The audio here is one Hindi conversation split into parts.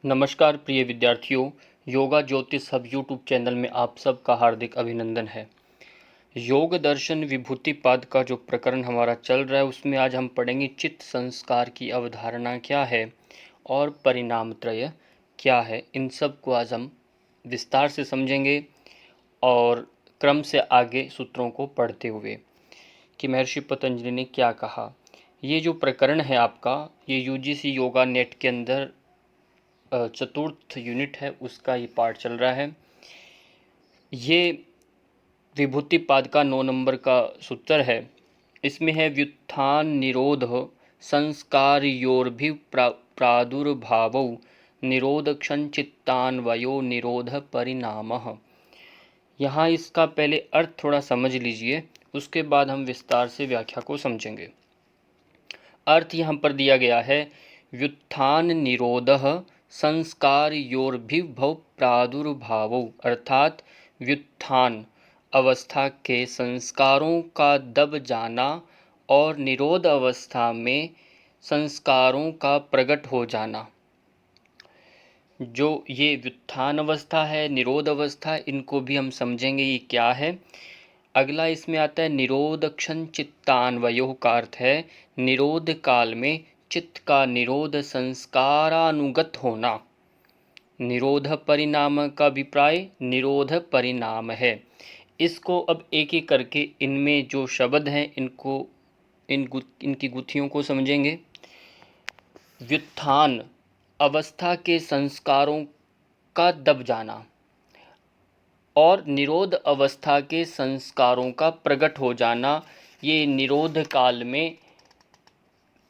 नमस्कार प्रिय विद्यार्थियों, योगा ज्योतिष हब यूट्यूब चैनल में आप सबका हार्दिक अभिनंदन है। योग दर्शन विभूतिपाद का जो प्रकरण हमारा चल रहा है उसमें आज हम पढ़ेंगे चित्त संस्कार की अवधारणा क्या है और परिणाम त्रय क्या है। इन सब को आज हम विस्तार से समझेंगे और क्रम से आगे सूत्रों को पढ़ते हुए कि महर्षि पतंजलि ने क्या कहा। ये जो प्रकरण है आपका, ये यूजीसी योगा नेट के अंदर चतुर्थ यूनिट है, उसका ये पार्ट चल रहा है। ये विभूतिपाद का 9 नंबर का सूत्र है। इसमें है व्युत्थान निरोध संस्कारयोर्भि प्रादुर्भावौ निरोध क्षणचित्तान्वयो निरोध परिणामः। यहाँ इसका पहले अर्थ थोड़ा समझ लीजिए, उसके बाद हम विस्तार से व्याख्या को समझेंगे। अर्थ यहाँ पर दिया गया है, व्युत्थान निरोधः संस्कारयोर्भिभव प्रादुर्भावो, अर्थात व्युत्थान अवस्था के संस्कारों का दब जाना और निरोध अवस्था में संस्कारों का प्रकट हो जाना। जो ये व्युत्थान अवस्था है, निरोध अवस्था, इनको भी हम समझेंगे ये क्या है। अगला इसमें आता है निरोध क्षण चित्तान्वयो का अर्थ है निरोध काल में चित्त का निरोध संस्कारानुगत होना। निरोध परिणाम का अभिप्राय निरोध परिणाम है। इसको अब एक एक करके इनमें जो शब्द हैं इनकी गुत्थियों को समझेंगे। व्युत्थान अवस्था के संस्कारों का दब जाना और निरोध अवस्था के संस्कारों का प्रकट हो जाना, ये निरोध काल में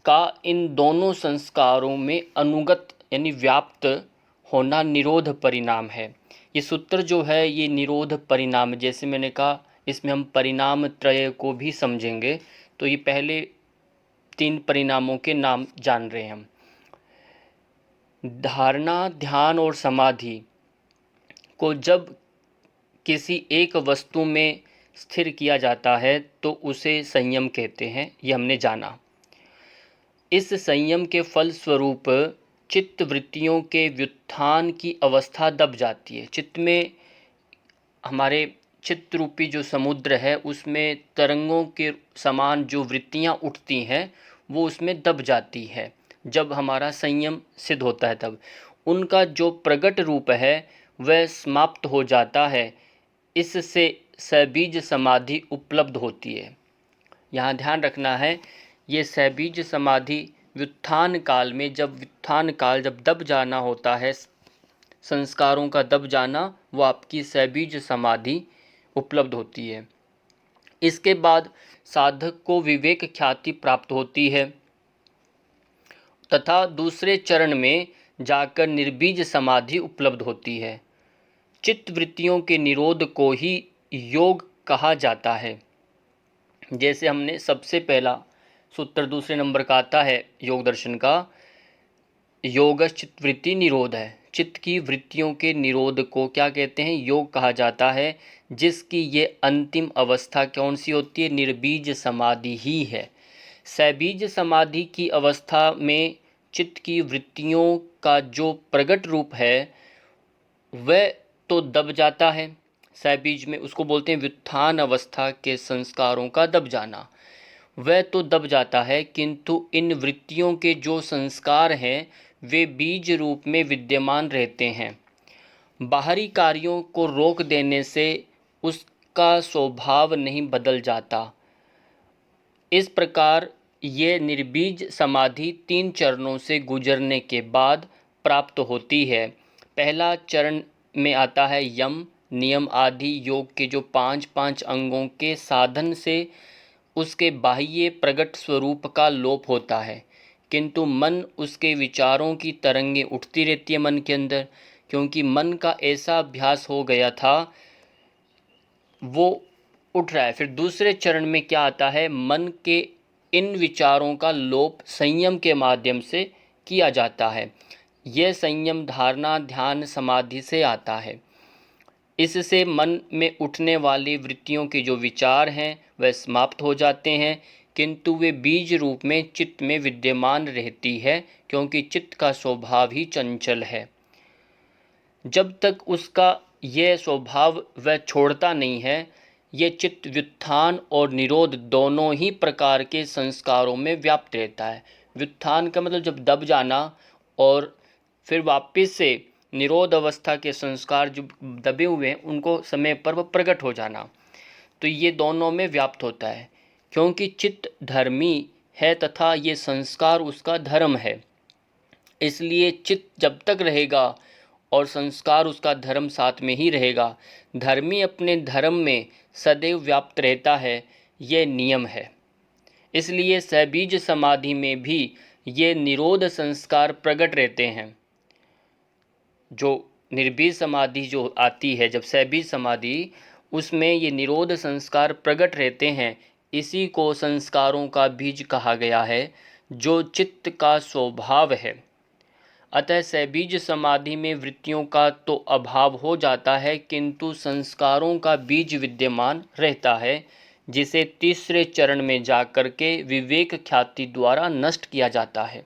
का इन दोनों संस्कारों में अनुगत यानी व्याप्त होना निरोध परिणाम है। ये सूत्र जो है ये निरोध परिणाम, जैसे मैंने कहा इसमें हम परिणाम त्रय को भी समझेंगे। तो ये पहले 3 परिणामों के नाम जान रहे हैं हम। धारणा, ध्यान और समाधि को जब किसी एक वस्तु में स्थिर किया जाता है तो उसे संयम कहते हैं, ये हमने जाना। इस संयम के फल स्वरूप चित्त वृत्तियों के व्युत्थान की अवस्था दब जाती है। चित्त में हमारे चित्त रूपी जो समुद्र है उसमें तरंगों के समान जो वृत्तियां उठती हैं वो उसमें दब जाती है। जब हमारा संयम सिद्ध होता है तब उनका जो प्रगट रूप है वह समाप्त हो जाता है। इससे सबीज समाधि उपलब्ध होती है। यहाँ ध्यान रखना है, ये सबीज समाधि व्युत्थान काल में, जब व्युत्थान काल जब दब जाना होता है, संस्कारों का दब जाना, वो आपकी सबीज समाधि उपलब्ध होती है। इसके बाद साधक को विवेक ख्याति प्राप्त होती है तथा दूसरे चरण में जाकर निर्बीज समाधि उपलब्ध होती है। चित्त वृत्तियों के निरोध को ही योग कहा जाता है। जैसे हमने सबसे पहला सूत्र दूसरे नंबर का आता है योग दर्शन का, योग चित्त वृत्ति निरोध है। चित्त की वृत्तियों के निरोध को क्या कहते हैं? योग कहा जाता है। जिसकी ये अंतिम अवस्था कौन सी होती है? निर्बीज समाधि ही है। सबीज समाधि की अवस्था में चित्त की वृत्तियों का जो प्रगट रूप है वह तो दब जाता है। सबीज में उसको बोलते हैं व्युत्थान अवस्था के संस्कारों का दब जाना, वह तो दब जाता है, किंतु इन वृत्तियों के जो संस्कार हैं वे बीज रूप में विद्यमान रहते हैं। बाहरी कार्यों को रोक देने से उसका स्वभाव नहीं बदल जाता। इस प्रकार ये निर्बीज समाधि 3 चरणों से गुजरने के बाद प्राप्त होती है। पहला चरण में आता है यम, नियम आदि योग के जो 5 अंगों के साधन से उसके बाह्य प्रगट स्वरूप का लोप होता है, किंतु मन उसके विचारों की तरंगें उठती रहती है मन के अंदर, क्योंकि मन का ऐसा अभ्यास हो गया था, वो उठ रहा है। फिर दूसरे चरण में क्या आता है? मन के इन विचारों का लोप संयम के माध्यम से किया जाता है। यह संयम धारणा, ध्यान, समाधि से आता है। इससे मन में उठने वाली वृत्तियों के जो विचार हैं वह समाप्त हो जाते हैं, किंतु वे बीज रूप में चित्त में विद्यमान रहती है, क्योंकि चित्त का स्वभाव ही चंचल है। जब तक उसका यह स्वभाव वह छोड़ता नहीं है, ये चित्त व्युत्थान और निरोध दोनों ही प्रकार के संस्कारों में व्याप्त रहता है। व्युत्थान का मतलब जब दब जाना, और फिर वापस से निरोध अवस्था के संस्कार जो दबे हुए हैं उनको समय पर वह प्रकट हो जाना, तो ये दोनों में व्याप्त होता है। क्योंकि चित्त धर्मी है तथा ये संस्कार उसका धर्म है, इसलिए चित्त जब तक रहेगा और संस्कार उसका धर्म साथ में ही रहेगा। धर्मी अपने धर्म में सदैव व्याप्त रहता है, यह नियम है। इसलिए सहबीज समाधि में भी ये निरोध संस्कार प्रकट रहते हैं। जो निर्बीज समाधि जो आती है, जब सहबीज समाधि, उसमें ये निरोध संस्कार प्रकट रहते हैं। इसी को संस्कारों का बीज कहा गया है, जो चित्त का स्वभाव है। अतः सहबीज समाधि में वृत्तियों का तो अभाव हो जाता है, किंतु संस्कारों का बीज विद्यमान रहता है, जिसे तीसरे चरण में जाकर के विवेक ख्याति द्वारा नष्ट किया जाता है।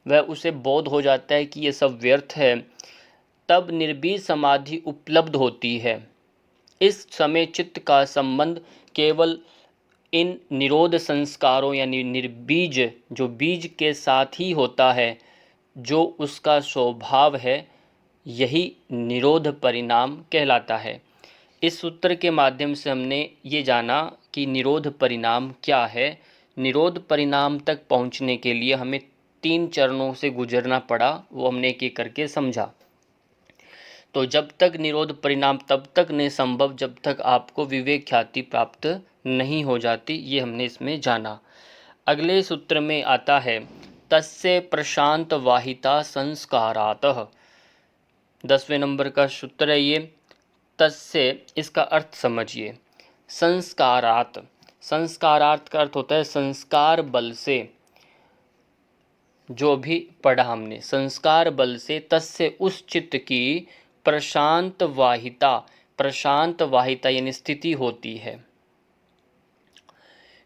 वह उसे बोध हो जाता है कि ये सब व्यर्थ है। तब निर्बीज समाधि उपलब्ध होती है। इस समय चित्त का संबंध केवल इन निरोध संस्कारों यानी निर्बीज जो बीज के साथ ही होता है, जो उसका स्वभाव है। यही निरोध परिणाम कहलाता है। इस सूत्र के माध्यम से हमने ये जाना कि निरोध परिणाम क्या है। निरोध परिणाम तक पहुंचने के लिए हमें 3 चरणों से गुजरना पड़ा, वो हमने एक एक करके समझा। तो जब तक निरोध परिणाम तब तक नहीं संभव जब तक आपको विवेक ख्याति प्राप्त नहीं हो जाती, ये हमने इसमें जाना। अगले सूत्र में आता है तस्य प्रशांत वाहिता संस्कारातः। 10वें नंबर का सूत्र है ये। तस्य, इसका अर्थ समझिए। संस्कारात, संस्कारार्थ का अर्थ होता है संस्कार बल से। जो भी पढ़ा हमने, संस्कार बल से तस्य उस चित्त की प्रशांत वाहिता, प्रशांत वाहिता यानी स्थिति होती है।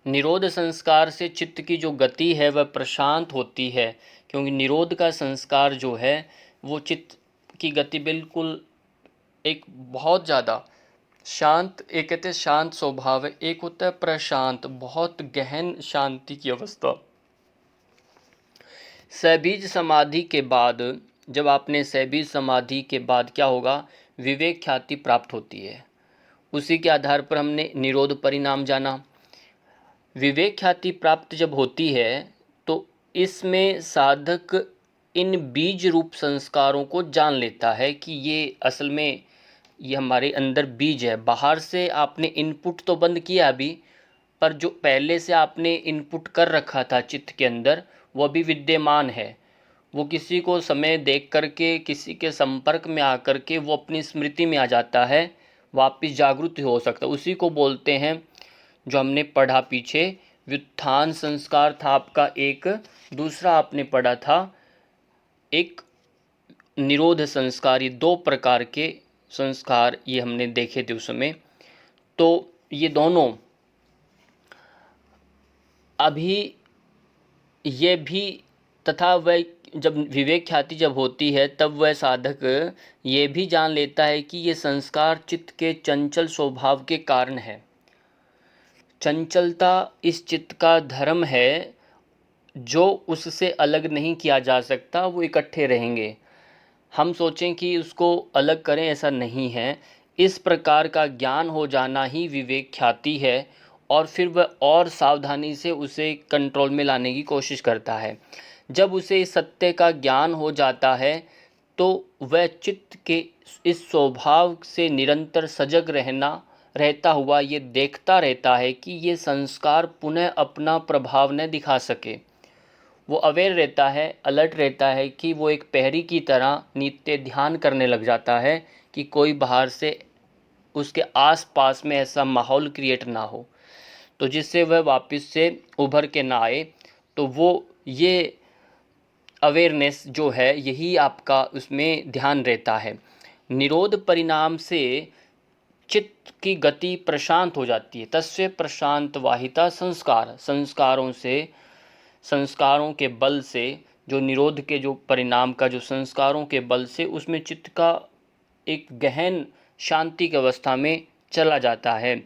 निरोध संस्कार से चित्त की जो गति है वह प्रशांत होती है, क्योंकि निरोध का संस्कार जो है वो चित्त की गति बिल्कुल एक बहुत ज़्यादा शांत, एक कहते हैं शांत स्वभाव है, एक होता है प्रशांत, बहुत गहन शांति की अवस्था। सहबीज समाधि के बाद, जब आपने सहबीज समाधि के बाद क्या होगा, विवेक ख्याति प्राप्त होती है। उसी के आधार पर हमने निरोध परिणाम जाना। विवेक ख्याति प्राप्त जब होती है तो इसमें साधक इन बीज रूप संस्कारों को जान लेता है कि ये असल में ये हमारे अंदर बीज है। बाहर से आपने इनपुट तो बंद किया अभी, पर जो पहले से आपने इनपुट कर रखा था चित्त के अंदर, वो भी विद्यमान है। वो किसी को समय देख करके, किसी के संपर्क में आकर के वो अपनी स्मृति में आ जाता है, वापस जागृत हो सकता है। उसी को बोलते हैं, जो हमने पढ़ा पीछे, व्युत्थान संस्कार था आपका एक, दूसरा आपने पढ़ा था एक निरोध संस्कार। ये 2 प्रकार के संस्कार ये हमने देखे थे उस समय। तो ये दोनों अभी ये भी, तथा वह जब विवेक ख्याति जब होती है तब वह साधक ये भी जान लेता है कि ये संस्कार चित्त के चंचल स्वभाव के कारण है। चंचलता इस चित्त का धर्म है, जो उससे अलग नहीं किया जा सकता, वो इकट्ठे रहेंगे। हम सोचें कि उसको अलग करें, ऐसा नहीं है। इस प्रकार का ज्ञान हो जाना ही विवेक ख्याति है, और फिर वह और सावधानी से उसे कंट्रोल में लाने की कोशिश करता है। जब उसे इस सत्य का ज्ञान हो जाता है तो वह चित्त के इस स्वभाव से निरंतर सजग रहता हुआ ये देखता रहता है कि ये संस्कार पुनः अपना प्रभाव न दिखा सके। वो अवेयर रहता है, अलर्ट रहता है कि वो एक पहरी की तरह नित्य ध्यान करने लग जाता है कि कोई बाहर से उसके आसपास में ऐसा माहौल क्रिएट ना हो, तो जिससे वह वापस से उभर के ना आए। तो वो ये अवेयरनेस जो है, यही आपका उसमें ध्यान रहता है। निरोध परिणाम से चित्त की गति प्रशांत हो जाती है। तस्य प्रशांत वाहिता संस्कार, संस्कारों से, संस्कारों के बल से, जो निरोध के जो परिणाम का जो संस्कारों के बल से उसमें चित्त का एक गहन शांति की अवस्था में चला जाता है।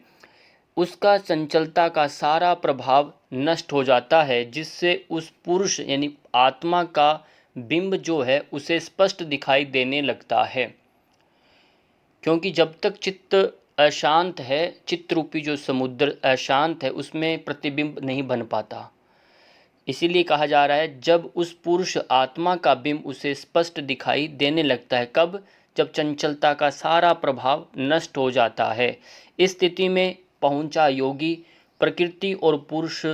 उसका चंचलता का सारा प्रभाव नष्ट हो जाता है, जिससे उस पुरुष यानी आत्मा का बिंब जो है उसे स्पष्ट दिखाई देने लगता है। क्योंकि जब तक चित्त अशांत है, चित्त रूपी जो समुद्र अशांत है, उसमें प्रतिबिंब नहीं बन पाता। इसीलिए कहा जा रहा है जब उस पुरुष आत्मा का बिंब उसे स्पष्ट दिखाई देने लगता है। कब? जब चंचलता का सारा प्रभाव नष्ट हो जाता है। इस स्थिति में पहुंचा योगी प्रकृति और पुरुष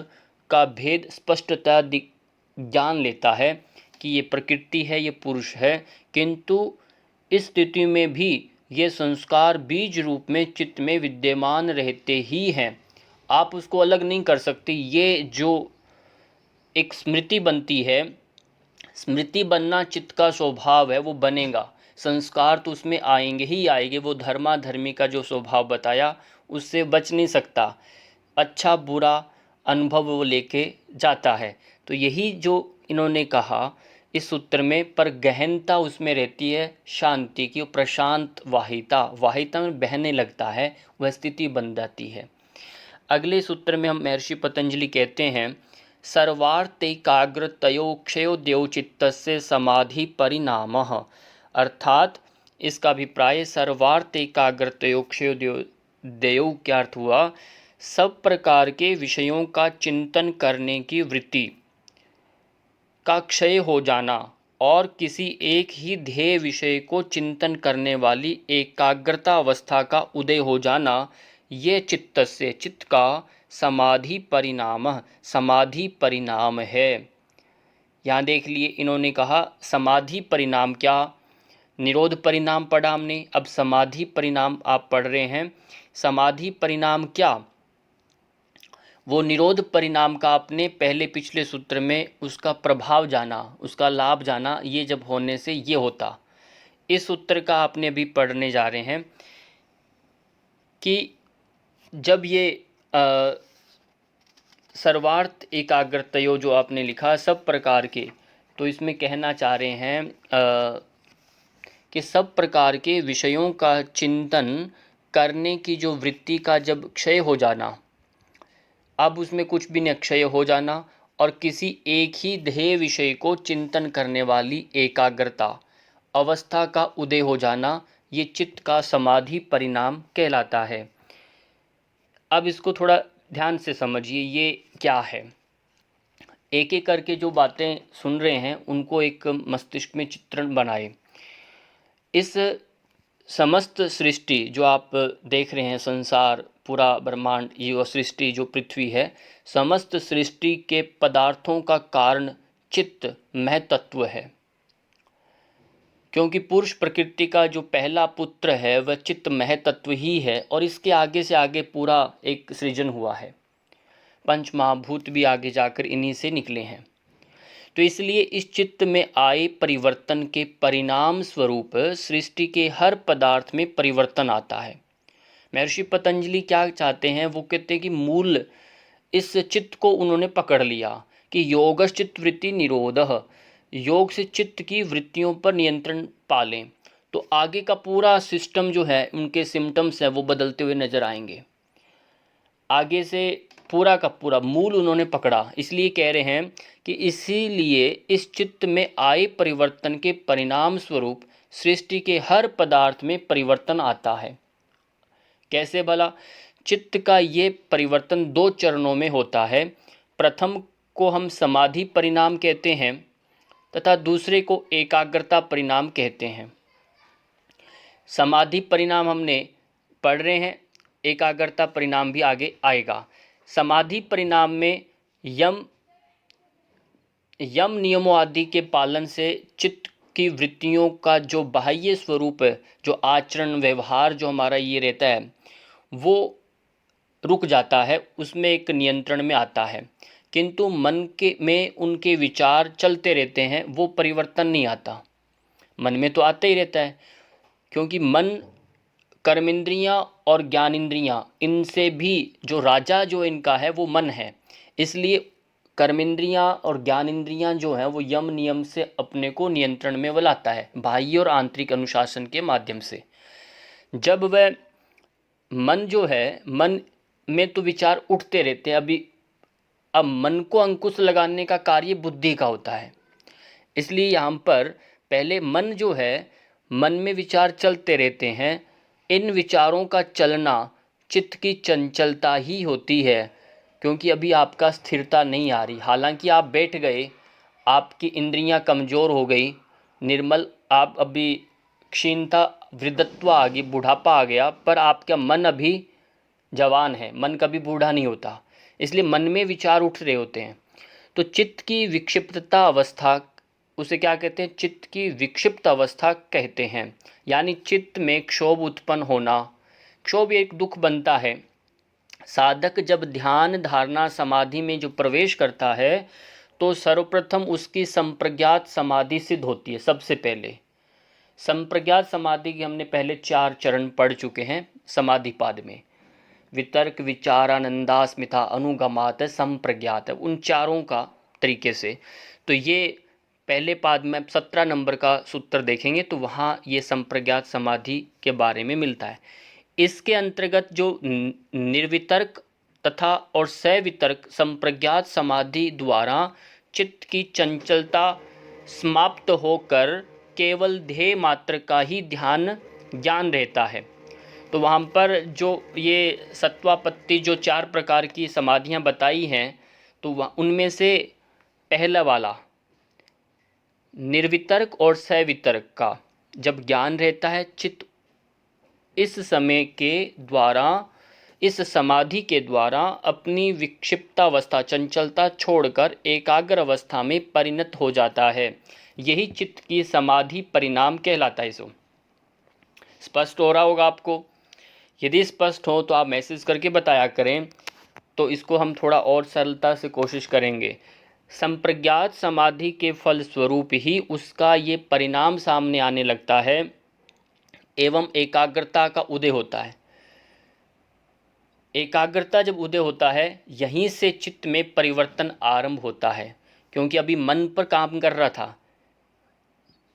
का भेद स्पष्टता ज्ञान लेता है कि ये प्रकृति है, ये पुरुष है, किंतु इस स्थिति में भी ये संस्कार बीज रूप में चित्त में विद्यमान रहते ही हैं। आप उसको अलग नहीं कर सकते। ये जो एक स्मृति बनती है, स्मृति बनना चित्त का स्वभाव है, वो बनेगा। संस्कार तो उसमें आएंगे ही आएंगे। वो धर्माधर्मी का जो स्वभाव बताया उससे बच नहीं सकता। अच्छा बुरा अनुभव वो लेके जाता है। तो यही जो इन्होंने कहा इस सूत्र में, पर गहनता उसमें रहती है शांति की, प्रशांत वाहिता में बहने लगता है, वह स्थिति बन जाती है। अगले सूत्र में हम महर्षि पतंजलि कहते हैं सर्वार्थैकाग्रतयोक्षयोद्यो चित्तस्य समाधि परिणामः। अर्थात इसका अभिप्राय सर्वार्थैकाग्रतयोक्षयोद्यो क्या अर्थ हुआ? सब प्रकार के विषयों का चिंतन करने की वृत्ति का क्षय हो जाना और किसी एक ही ध्येय विषय को चिंतन करने वाली एकाग्रता अवस्था का उदय हो जाना, ये चित्त का समाधि परिणाम है। यहाँ देख लिए इन्होंने कहा समाधि परिणाम क्या? निरोध परिणाम पढ़ा हमने, अब समाधि परिणाम आप पढ़ रहे हैं। समाधि परिणाम क्या? वो निरोध परिणाम का आपने पहले पिछले सूत्र में उसका प्रभाव जाना, उसका लाभ जाना। ये जब होने से ये होता, इस सूत्र का आपने अभी पढ़ने जा रहे हैं कि जब ये सर्वार्थ एकाग्रतयो जो आपने लिखा सब प्रकार के, तो इसमें कहना चाह रहे हैं कि सब प्रकार के विषयों का चिंतन करने की जो वृत्ति का जब क्षय हो जाना, अब उसमें कुछ भी निक्षय हो जाना और किसी एक ही ध्येय विषय को चिंतन करने वाली एकाग्रता अवस्था का उदय हो जाना, ये चित्त का समाधि परिणाम कहलाता है। अब इसको थोड़ा ध्यान से समझिए, ये क्या है। एक एक करके जो बातें सुन रहे हैं उनको एक मस्तिष्क में चित्रण बनाए। इस समस्त सृष्टि जो आप देख रहे हैं, संसार, पूरा ब्रह्मांड, ये सृष्टि जो पृथ्वी है, समस्त सृष्टि के पदार्थों का कारण चित्त महतत्व है। क्योंकि पुरुष प्रकृति का जो पहला पुत्र है वह चित्त महतत्व ही है और इसके आगे से आगे पूरा एक सृजन हुआ है। पंच महाभूत भी आगे जाकर इन्हीं से निकले हैं। तो इसलिए इस चित्त में आए परिवर्तन के परिणाम स्वरूप सृष्टि के हर पदार्थ में परिवर्तन आता है। महर्षि पतंजलि क्या चाहते हैं? वो कहते हैं कि मूल इस चित्त को उन्होंने पकड़ लिया कि योगश्चित्त वृत्ति निरोधः, योग से चित्त की वृत्तियों पर नियंत्रण पालें, तो आगे का पूरा सिस्टम जो है, उनके सिम्टम्स हैं वो बदलते हुए नजर आएंगे। आगे से पूरा का पूरा मूल उन्होंने पकड़ा। इसलिए कह रहे हैं कि इसीलिए इस चित्त में आए परिवर्तन के परिणाम स्वरूप सृष्टि के हर पदार्थ में परिवर्तन आता है। कैसे भला? चित्त का ये परिवर्तन दो चरणों में होता है। प्रथम को हम समाधि परिणाम कहते हैं तथा दूसरे को एकाग्रता परिणाम कहते हैं। समाधि परिणाम हमने पढ़ रहे हैं, एकाग्रता परिणाम भी आगे आएगा। समाधि परिणाम में यम नियमों आदि के पालन से चित्त की वृत्तियों का जो बाह्य स्वरूप है, जो आचरण व्यवहार जो हमारा ये रहता है, वो रुक जाता है, उसमें एक नियंत्रण में आता है। किंतु मन के में उनके विचार चलते रहते हैं, वो परिवर्तन नहीं आता। मन में तो आता ही रहता है, क्योंकि मन, कर्मेंद्रियां और ज्ञानेंद्रियां, इनसे भी जो राजा जो इनका है वो मन है। इसलिए कर्मेंद्रियां और ज्ञानेंद्रियां जो हैं वो यम नियम से अपने को नियंत्रण में लाता है, बाह्य और आंतरिक अनुशासन के माध्यम से। जब वह मन जो है, मन में तो विचार उठते रहते हैं। अब मन को अंकुश लगाने का कार्य बुद्धि का होता है। इसलिए यहाँ पर पहले मन जो है, मन में विचार चलते रहते हैं। इन विचारों का चलना चित्त की चंचलता ही होती है, क्योंकि अभी आपका स्थिरता नहीं आ रही। हालांकि आप बैठ गए, आपकी इंद्रियां कमज़ोर हो गई, निर्मल, आप अभी क्षीणता, वृद्धत्व आ गई, बुढ़ापा आ गया, पर आपका मन अभी जवान है। मन कभी बूढ़ा नहीं होता, इसलिए मन में विचार उठ रहे होते हैं। तो चित्त की विक्षिप्तता अवस्था, उसे क्या कहते हैं? चित्त की विक्षिप्त अवस्था कहते हैं। यानी चित्त में क्षोभ उत्पन्न होना। क्षोभ एक दुख बनता है। साधक जब ध्यान धारणा समाधि में जो प्रवेश करता है तो सर्वप्रथम उसकी संप्रज्ञात समाधि सिद्ध होती है। सबसे पहले संप्रज्ञात समाधि के हमने पहले 4 चरण पढ़ चुके हैं समाधि पाद में। वितर्क विचारानंदास्मिता अनुगमात संप्रज्ञात, उन चारों का तरीके से। तो ये पहले पाद में 17 नंबर का सूत्र देखेंगे तो वहाँ ये संप्रज्ञात समाधि के बारे में मिलता है। इसके अंतर्गत जो निर्वितर्क तथा और सवितर्क संप्रज्ञात समाधि द्वारा चित्त की चंचलता समाप्त होकर केवल ध्येय मात्र का ही ध्यान ज्ञान रहता है। तो वहाँ पर जो ये सत्वापत्ति जो 4 प्रकार की समाधियाँ बताई हैं, तो उनमें से पहला वाला निर्वितर्क और सवितर्क का जब ज्ञान रहता है, चित्त इस समय के द्वारा, इस समाधि के द्वारा अपनी विक्षिप्तावस्था चंचलता छोड़कर एकाग्र अवस्था में परिणत हो जाता है। यही चित्त की समाधि परिणाम कहलाता है। इसको स्पष्ट हो रहा होगा आपको? यदि स्पष्ट हो तो आप मैसेज करके बताया करें, तो इसको हम थोड़ा और सरलता से कोशिश करेंगे। संप्रज्ञात समाधि के फल स्वरूप ही उसका ये परिणाम सामने आने लगता है एवं एकाग्रता का उदय होता है। एकाग्रता जब उदय होता है, यहीं से चित्त में परिवर्तन आरंभ होता है। क्योंकि अभी मन पर काम कर रहा था,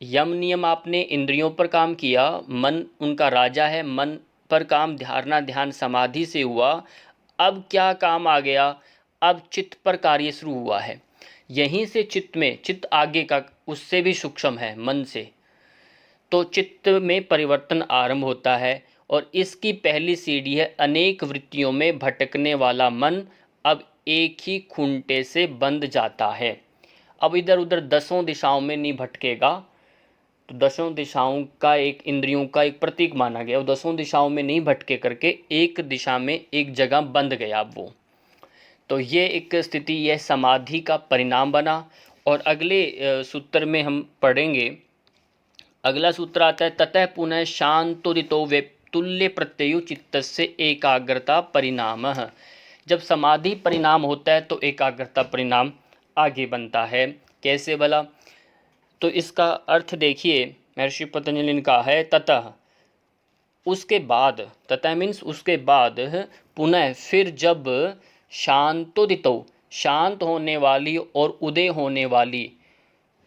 यम नियम आपने इंद्रियों पर काम किया, मन उनका राजा है, मन पर काम धारणा ध्यान समाधि से हुआ। अब क्या काम आ गया? अब चित्त पर कार्य शुरू हुआ है। यहीं से चित्त में, चित्त आगे का उससे भी सूक्ष्म है मन से, तो चित्त में परिवर्तन आरंभ होता है। और इसकी पहली सीढ़ी है अनेक वृत्तियों में भटकने वाला मन अब एक ही खूंटे से बंध जाता है। अब इधर उधर 10 दिशाओं में नहीं भटकेगा। तो 10 दिशाओं का एक इंद्रियों का एक प्रतीक माना गया, और 10 दिशाओं में नहीं भटके करके एक दिशा में एक जगह बंध गया वो। तो ये एक स्थिति, यह समाधि का परिणाम बना। और अगले सूत्र में हम पढ़ेंगे, अगला सूत्र आता है ततः पुनः शांतोदितो वे तुल्य प्रत्ययु चित्तस्य एकाग्रता परिणामः। जब समाधि परिणाम होता है तो एकाग्रता परिणाम आगे बनता है। कैसे भला? तो इसका अर्थ देखिए, महर्षि पतंजलि ने कहा है ततः, उसके बाद, ततः मीन्स उसके बाद, पुनः फिर जब शांतोदितो, शांत होने वाली और उदय होने वाली,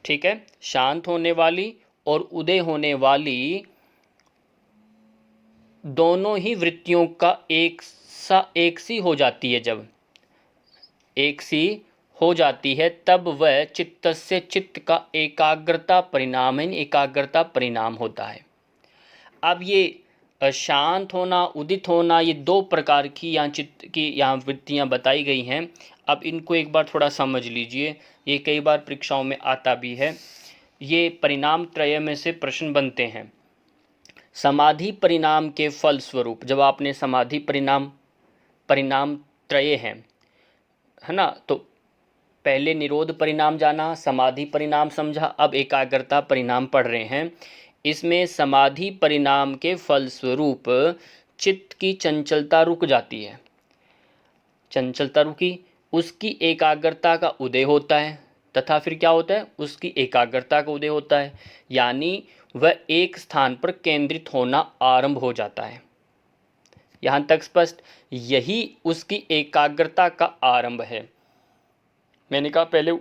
ठीक है, शांत होने वाली और उदय होने वाली दोनों ही वृत्तियों का एक सी हो जाती है, जब एक सी हो जाती है तब वह चित्त से चित्त का एकाग्रता परिणाम है, एकाग्रता परिणाम होता है। अब ये शांत होना, उदित होना, ये 2 प्रकार की यहाँ चित्त की यहाँ वृत्तियाँ बताई गई हैं। अब इनको एक बार थोड़ा समझ लीजिए, ये कई बार परीक्षाओं में आता भी है। ये परिणाम त्रय में से प्रश्न बनते हैं। समाधि परिणाम के फल स्वरूप, जब आपने समाधि परिणाम त्रय है ना, तो पहले निरोध परिणाम जाना, समाधि परिणाम समझा, अब एकाग्रता परिणाम पढ़ रहे हैं। इसमें समाधि परिणाम के फल स्वरूप चित्त की चंचलता रुक जाती है। चंचलता रुकी, उसकी एकाग्रता का उदय होता है, तथा फिर क्या होता है? उसकी एकाग्रता का उदय होता है, यानी वह एक स्थान पर केंद्रित होना आरंभ हो जाता है। यहाँ तक स्पष्ट? यही उसकी एकाग्रता का आरंभ है। मैंने कहा पहले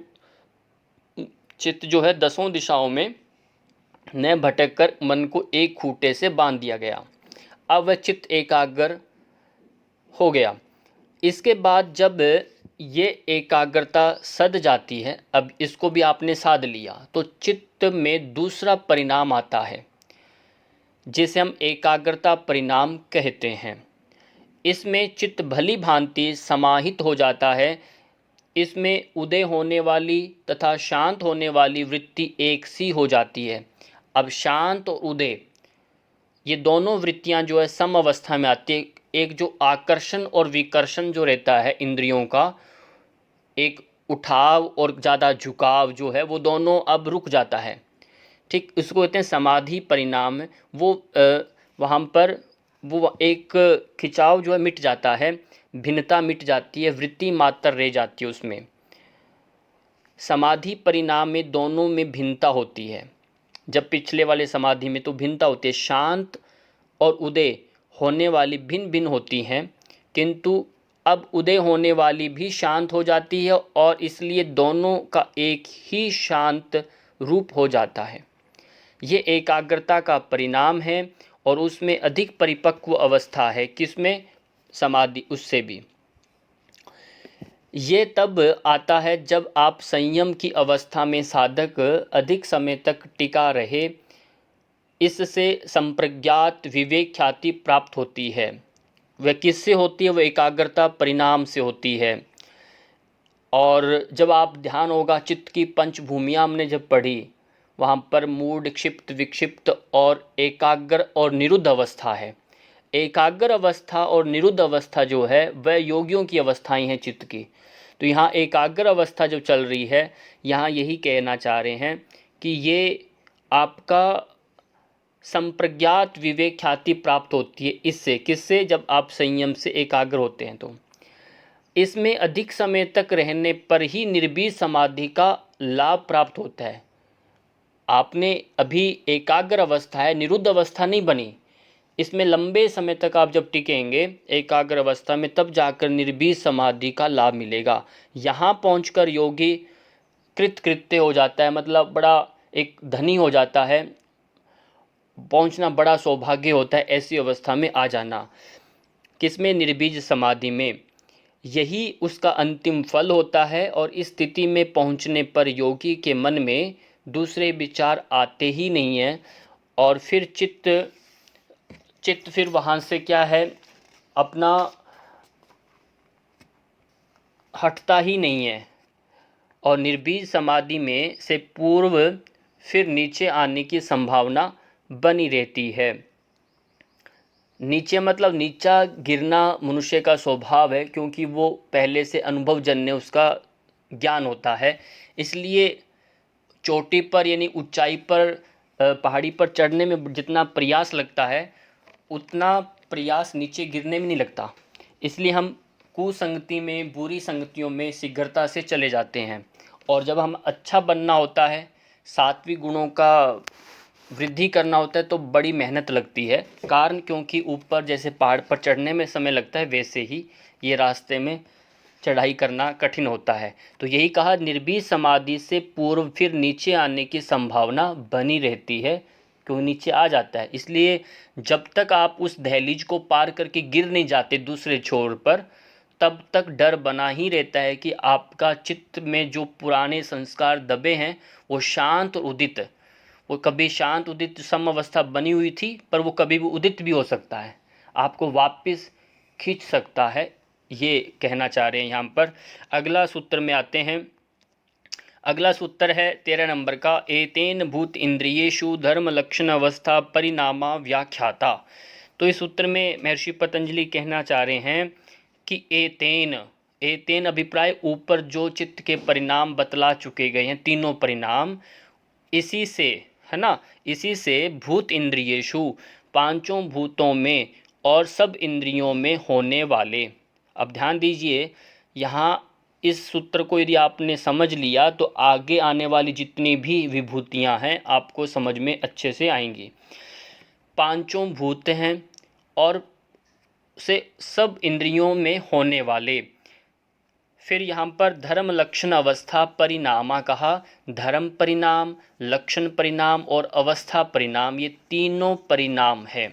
चित्त जो है 10 दिशाओं में न भटक कर मन को एक खूंटे से बांध दिया गया। अब वह चित्त एकाग्र हो गया। इसके बाद जब ये एकाग्रता सध जाती है, अब इसको भी आपने साध लिया, तो चित्त में दूसरा परिणाम आता है जिसे हम एकाग्रता परिणाम कहते हैं। इसमें चित्त भली भांति समाहित हो जाता है। इसमें उदय होने वाली तथा शांत होने वाली वृत्ति एक सी हो जाती है। अब शांत और उदय ये दोनों वृत्तियां जो है सम अवस्था में आती है। एक जो आकर्षण और विकर्षण जो रहता है इंद्रियों का, एक उठाव और ज़्यादा झुकाव जो है, वो दोनों अब रुक जाता है। ठीक, इसको कहते हैं समाधि परिणाम। वो वहाँ पर वो एक खिंचाव जो है मिट जाता है, भिन्नता मिट जाती है, वृत्ति मात्र रह जाती है उसमें। समाधि परिणाम में दोनों में भिन्नता होती है। जब पिछले वाले समाधि में तो भिन्नता होती है, शांत और उदय होने वाली भिन्न भिन्न होती हैं, किंतु अब उदय होने वाली भी शांत हो जाती है और इसलिए दोनों का एक ही शांत रूप हो जाता है। ये एकाग्रता का परिणाम है और उसमें अधिक परिपक्व अवस्था है। किसमें? समाधि। उससे भी ये तब आता है जब आप संयम की अवस्था में साधक अधिक समय तक टिका रहे। इससे संप्रज्ञात विवेक ख्याति प्राप्त होती है। वह किससे होती है? वह एकाग्रता परिणाम से होती है। और जब आप ध्यान होगा, चित्त की पंचभूमियाँ हमने जब पढ़ी, वहाँ पर मूढ़, क्षिप्त, विक्षिप्त और एकाग्र और निरुद्ध अवस्था है। एकाग्र अवस्था और निरुद्ध अवस्था जो है वह योगियों की अवस्थाएं हैं चित्त की। तो यहाँ एकाग्र अवस्था जो चल रही है, यहाँ यही कहना चाह रहे हैं कि ये आपका संप्रज्ञात विवेक ख्याति प्राप्त होती है। इससे किससे? जब आप संयम से एकाग्र होते हैं। तो इसमें अधिक समय तक रहने पर ही निर्बीज समाधि का लाभ प्राप्त होता है। आपने अभी एकाग्र अवस्था है, निरुद्ध अवस्था नहीं बनी। इसमें लंबे समय तक आप जब टिकेंगे एकाग्र अवस्था में, तब जाकर निर्बीज समाधि का लाभ मिलेगा। यहाँ पहुंचकर योगी कृतकृत्य हो जाता है, मतलब बड़ा एक धनी हो जाता है। पहुंचना बड़ा सौभाग्य होता है, ऐसी अवस्था में आ जाना। किसमें? निर्बीज समाधि में। यही उसका अंतिम फल होता है और इस स्थिति में पहुंचने पर योगी के मन में दूसरे विचार आते ही नहीं हैं और फिर चित्त फिर वहाँ से क्या है, अपना हटता ही नहीं है। और निर्बीज समाधि में से पूर्व फिर नीचे आने की संभावना बनी रहती है। नीचे मतलब नीचा गिरना मनुष्य का स्वभाव है, क्योंकि वो पहले से अनुभवजन्य उसका ज्ञान होता है। इसलिए चोटी पर यानी ऊंचाई पर, पहाड़ी पर चढ़ने में जितना प्रयास लगता है, उतना प्रयास नीचे गिरने में नहीं लगता। इसलिए हम कुसंगति में, बुरी संगतियों में शीघ्रता से चले जाते हैं। और जब हम अच्छा बनना होता है, सात्विक गुणों का वृद्धि करना होता है, तो बड़ी मेहनत लगती है। कारण क्योंकि ऊपर जैसे पहाड़ पर चढ़ने में समय लगता है, वैसे ही ये रास्ते में चढ़ाई करना कठिन होता है। तो यही कहा, निर्बीज समाधि से पूर्व फिर नीचे आने की संभावना बनी रहती है, क्यों नीचे आ जाता है। इसलिए जब तक आप उस दहलीज को पार करके गिर नहीं जाते दूसरे छोर पर, तब तक डर बना ही रहता है कि आपका चित्त में जो पुराने संस्कार दबे हैं वो शांत और उदित, वो कभी शांत उदित सम अवस्था बनी हुई थी, पर वो कभी भी उदित भी हो सकता है, आपको वापस खींच सकता है। ये कहना चाह रहे हैं यहाँ पर। अगला सूत्र में आते हैं। अगला सूत्र है 13 नंबर का, एतेन भूत इंद्रियेषु धर्म लक्षण अवस्था परिणामा व्याख्याता। तो इस सूत्र में महर्षि पतंजलि कहना चाह रहे हैं कि एतेन अभिप्राय ऊपर जो चित्त के परिणाम बतला चुके गए हैं, तीनों परिणाम, इसी से है ना, इसी से भूत इंद्रियेषु, पांचों भूतों में और सब इंद्रियों में होने वाले। अब ध्यान दीजिए, यहाँ इस सूत्र को यदि आपने समझ लिया तो आगे आने वाली जितनी भी विभूतियाँ हैं आपको समझ में अच्छे से आएंगी। पांचों भूत हैं और से सब इंद्रियों में होने वाले, फिर यहाँ पर धर्म लक्षण अवस्था परिणामा कहा। धर्म परिणाम, लक्षण परिणाम और अवस्था परिणाम, ये तीनों परिणाम है।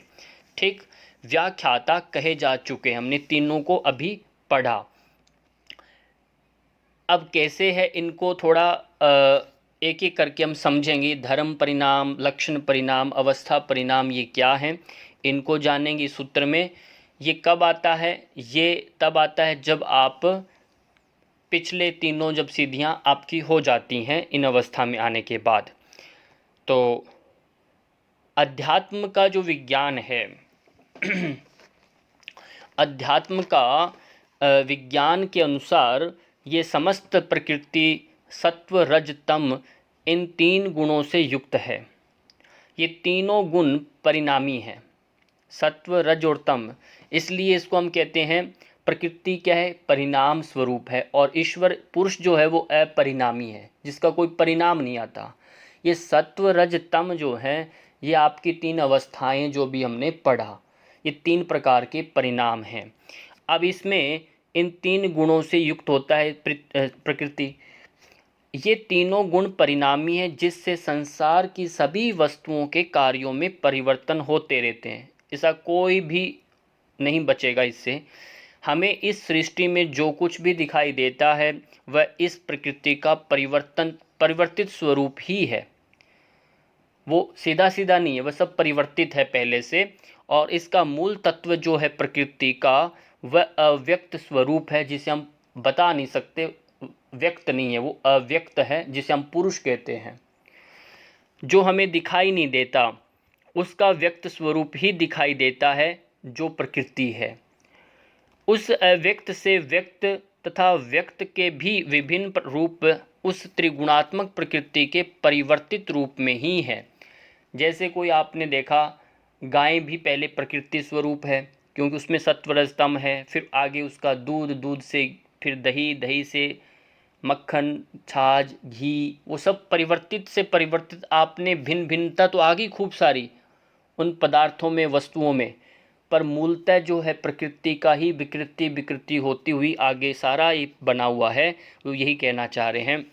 ठीक, व्याख्याता कहे जा चुके, हमने तीनों को अभी पढ़ा। अब कैसे है इनको थोड़ा एक एक करके हम समझेंगे। धर्म परिणाम, लक्षण परिणाम, अवस्था परिणाम, ये क्या हैं, इनको जानेंगे इस सूत्र में। ये कब आता है? ये तब आता है जब आप पिछले तीनों जब सिद्धियां आपकी हो जाती हैं इन अवस्था में आने के बाद। तो अध्यात्म का जो विज्ञान है अध्यात्म का विज्ञान के अनुसार ये समस्त प्रकृति सत्व रज तम इन तीन गुणों से युक्त है। ये तीनों गुण परिणामी हैं, सत्व रज और तम। इसलिए इसको हम कहते हैं, प्रकृति क्या है? परिणाम स्वरूप है, और ईश्वर पुरुष जो है वो अपरिणामी है, जिसका कोई परिणाम नहीं आता। ये सत्व रज तम जो है, ये आपकी तीन अवस्थाएं जो भी हमने पढ़ा, ये तीन प्रकार के परिणाम हैं। अब इसमें इन तीन गुणों से युक्त होता है प्रकृति। ये तीनों गुण परिणामी हैं, जिससे संसार की सभी वस्तुओं के कार्यों में परिवर्तन होते रहते हैं। ऐसा कोई भी नहीं बचेगा इससे। हमें इस सृष्टि में जो कुछ भी दिखाई देता है वह इस प्रकृति का परिवर्तित स्वरूप ही है। वो सीधा सीधा नहीं है, वह सब परिवर्तित है पहले से। और इसका मूल तत्व जो है प्रकृति का, वह अव्यक्त स्वरूप है, जिसे हम बता नहीं सकते, व्यक्त नहीं है, वो अव्यक्त है, जिसे हम पुरुष कहते हैं। जो हमें दिखाई नहीं देता उसका व्यक्त स्वरूप ही दिखाई देता है, जो प्रकृति है। उस अव्यक्त से व्यक्त तथा व्यक्त के भी विभिन्न रूप उस त्रिगुणात्मक प्रकृति के परिवर्तित रूप में ही है। जैसे कोई आपने देखा, गाय भी पहले प्रकृति स्वरूप है, क्योंकि उसमें सत्व रज तम है। फिर आगे उसका दूध, दूध से फिर दही, दही से मक्खन, छाछ, घी, वो सब परिवर्तित से परिवर्तित। आपने भिन्न भिन्नता तो आ गई खूब सारी उन पदार्थों में, वस्तुओं में, पर मूलतः जो है प्रकृति का ही विकृति विकृति होती हुई आगे सारा ये बना हुआ है। वो यही कहना चाह रहे हैं,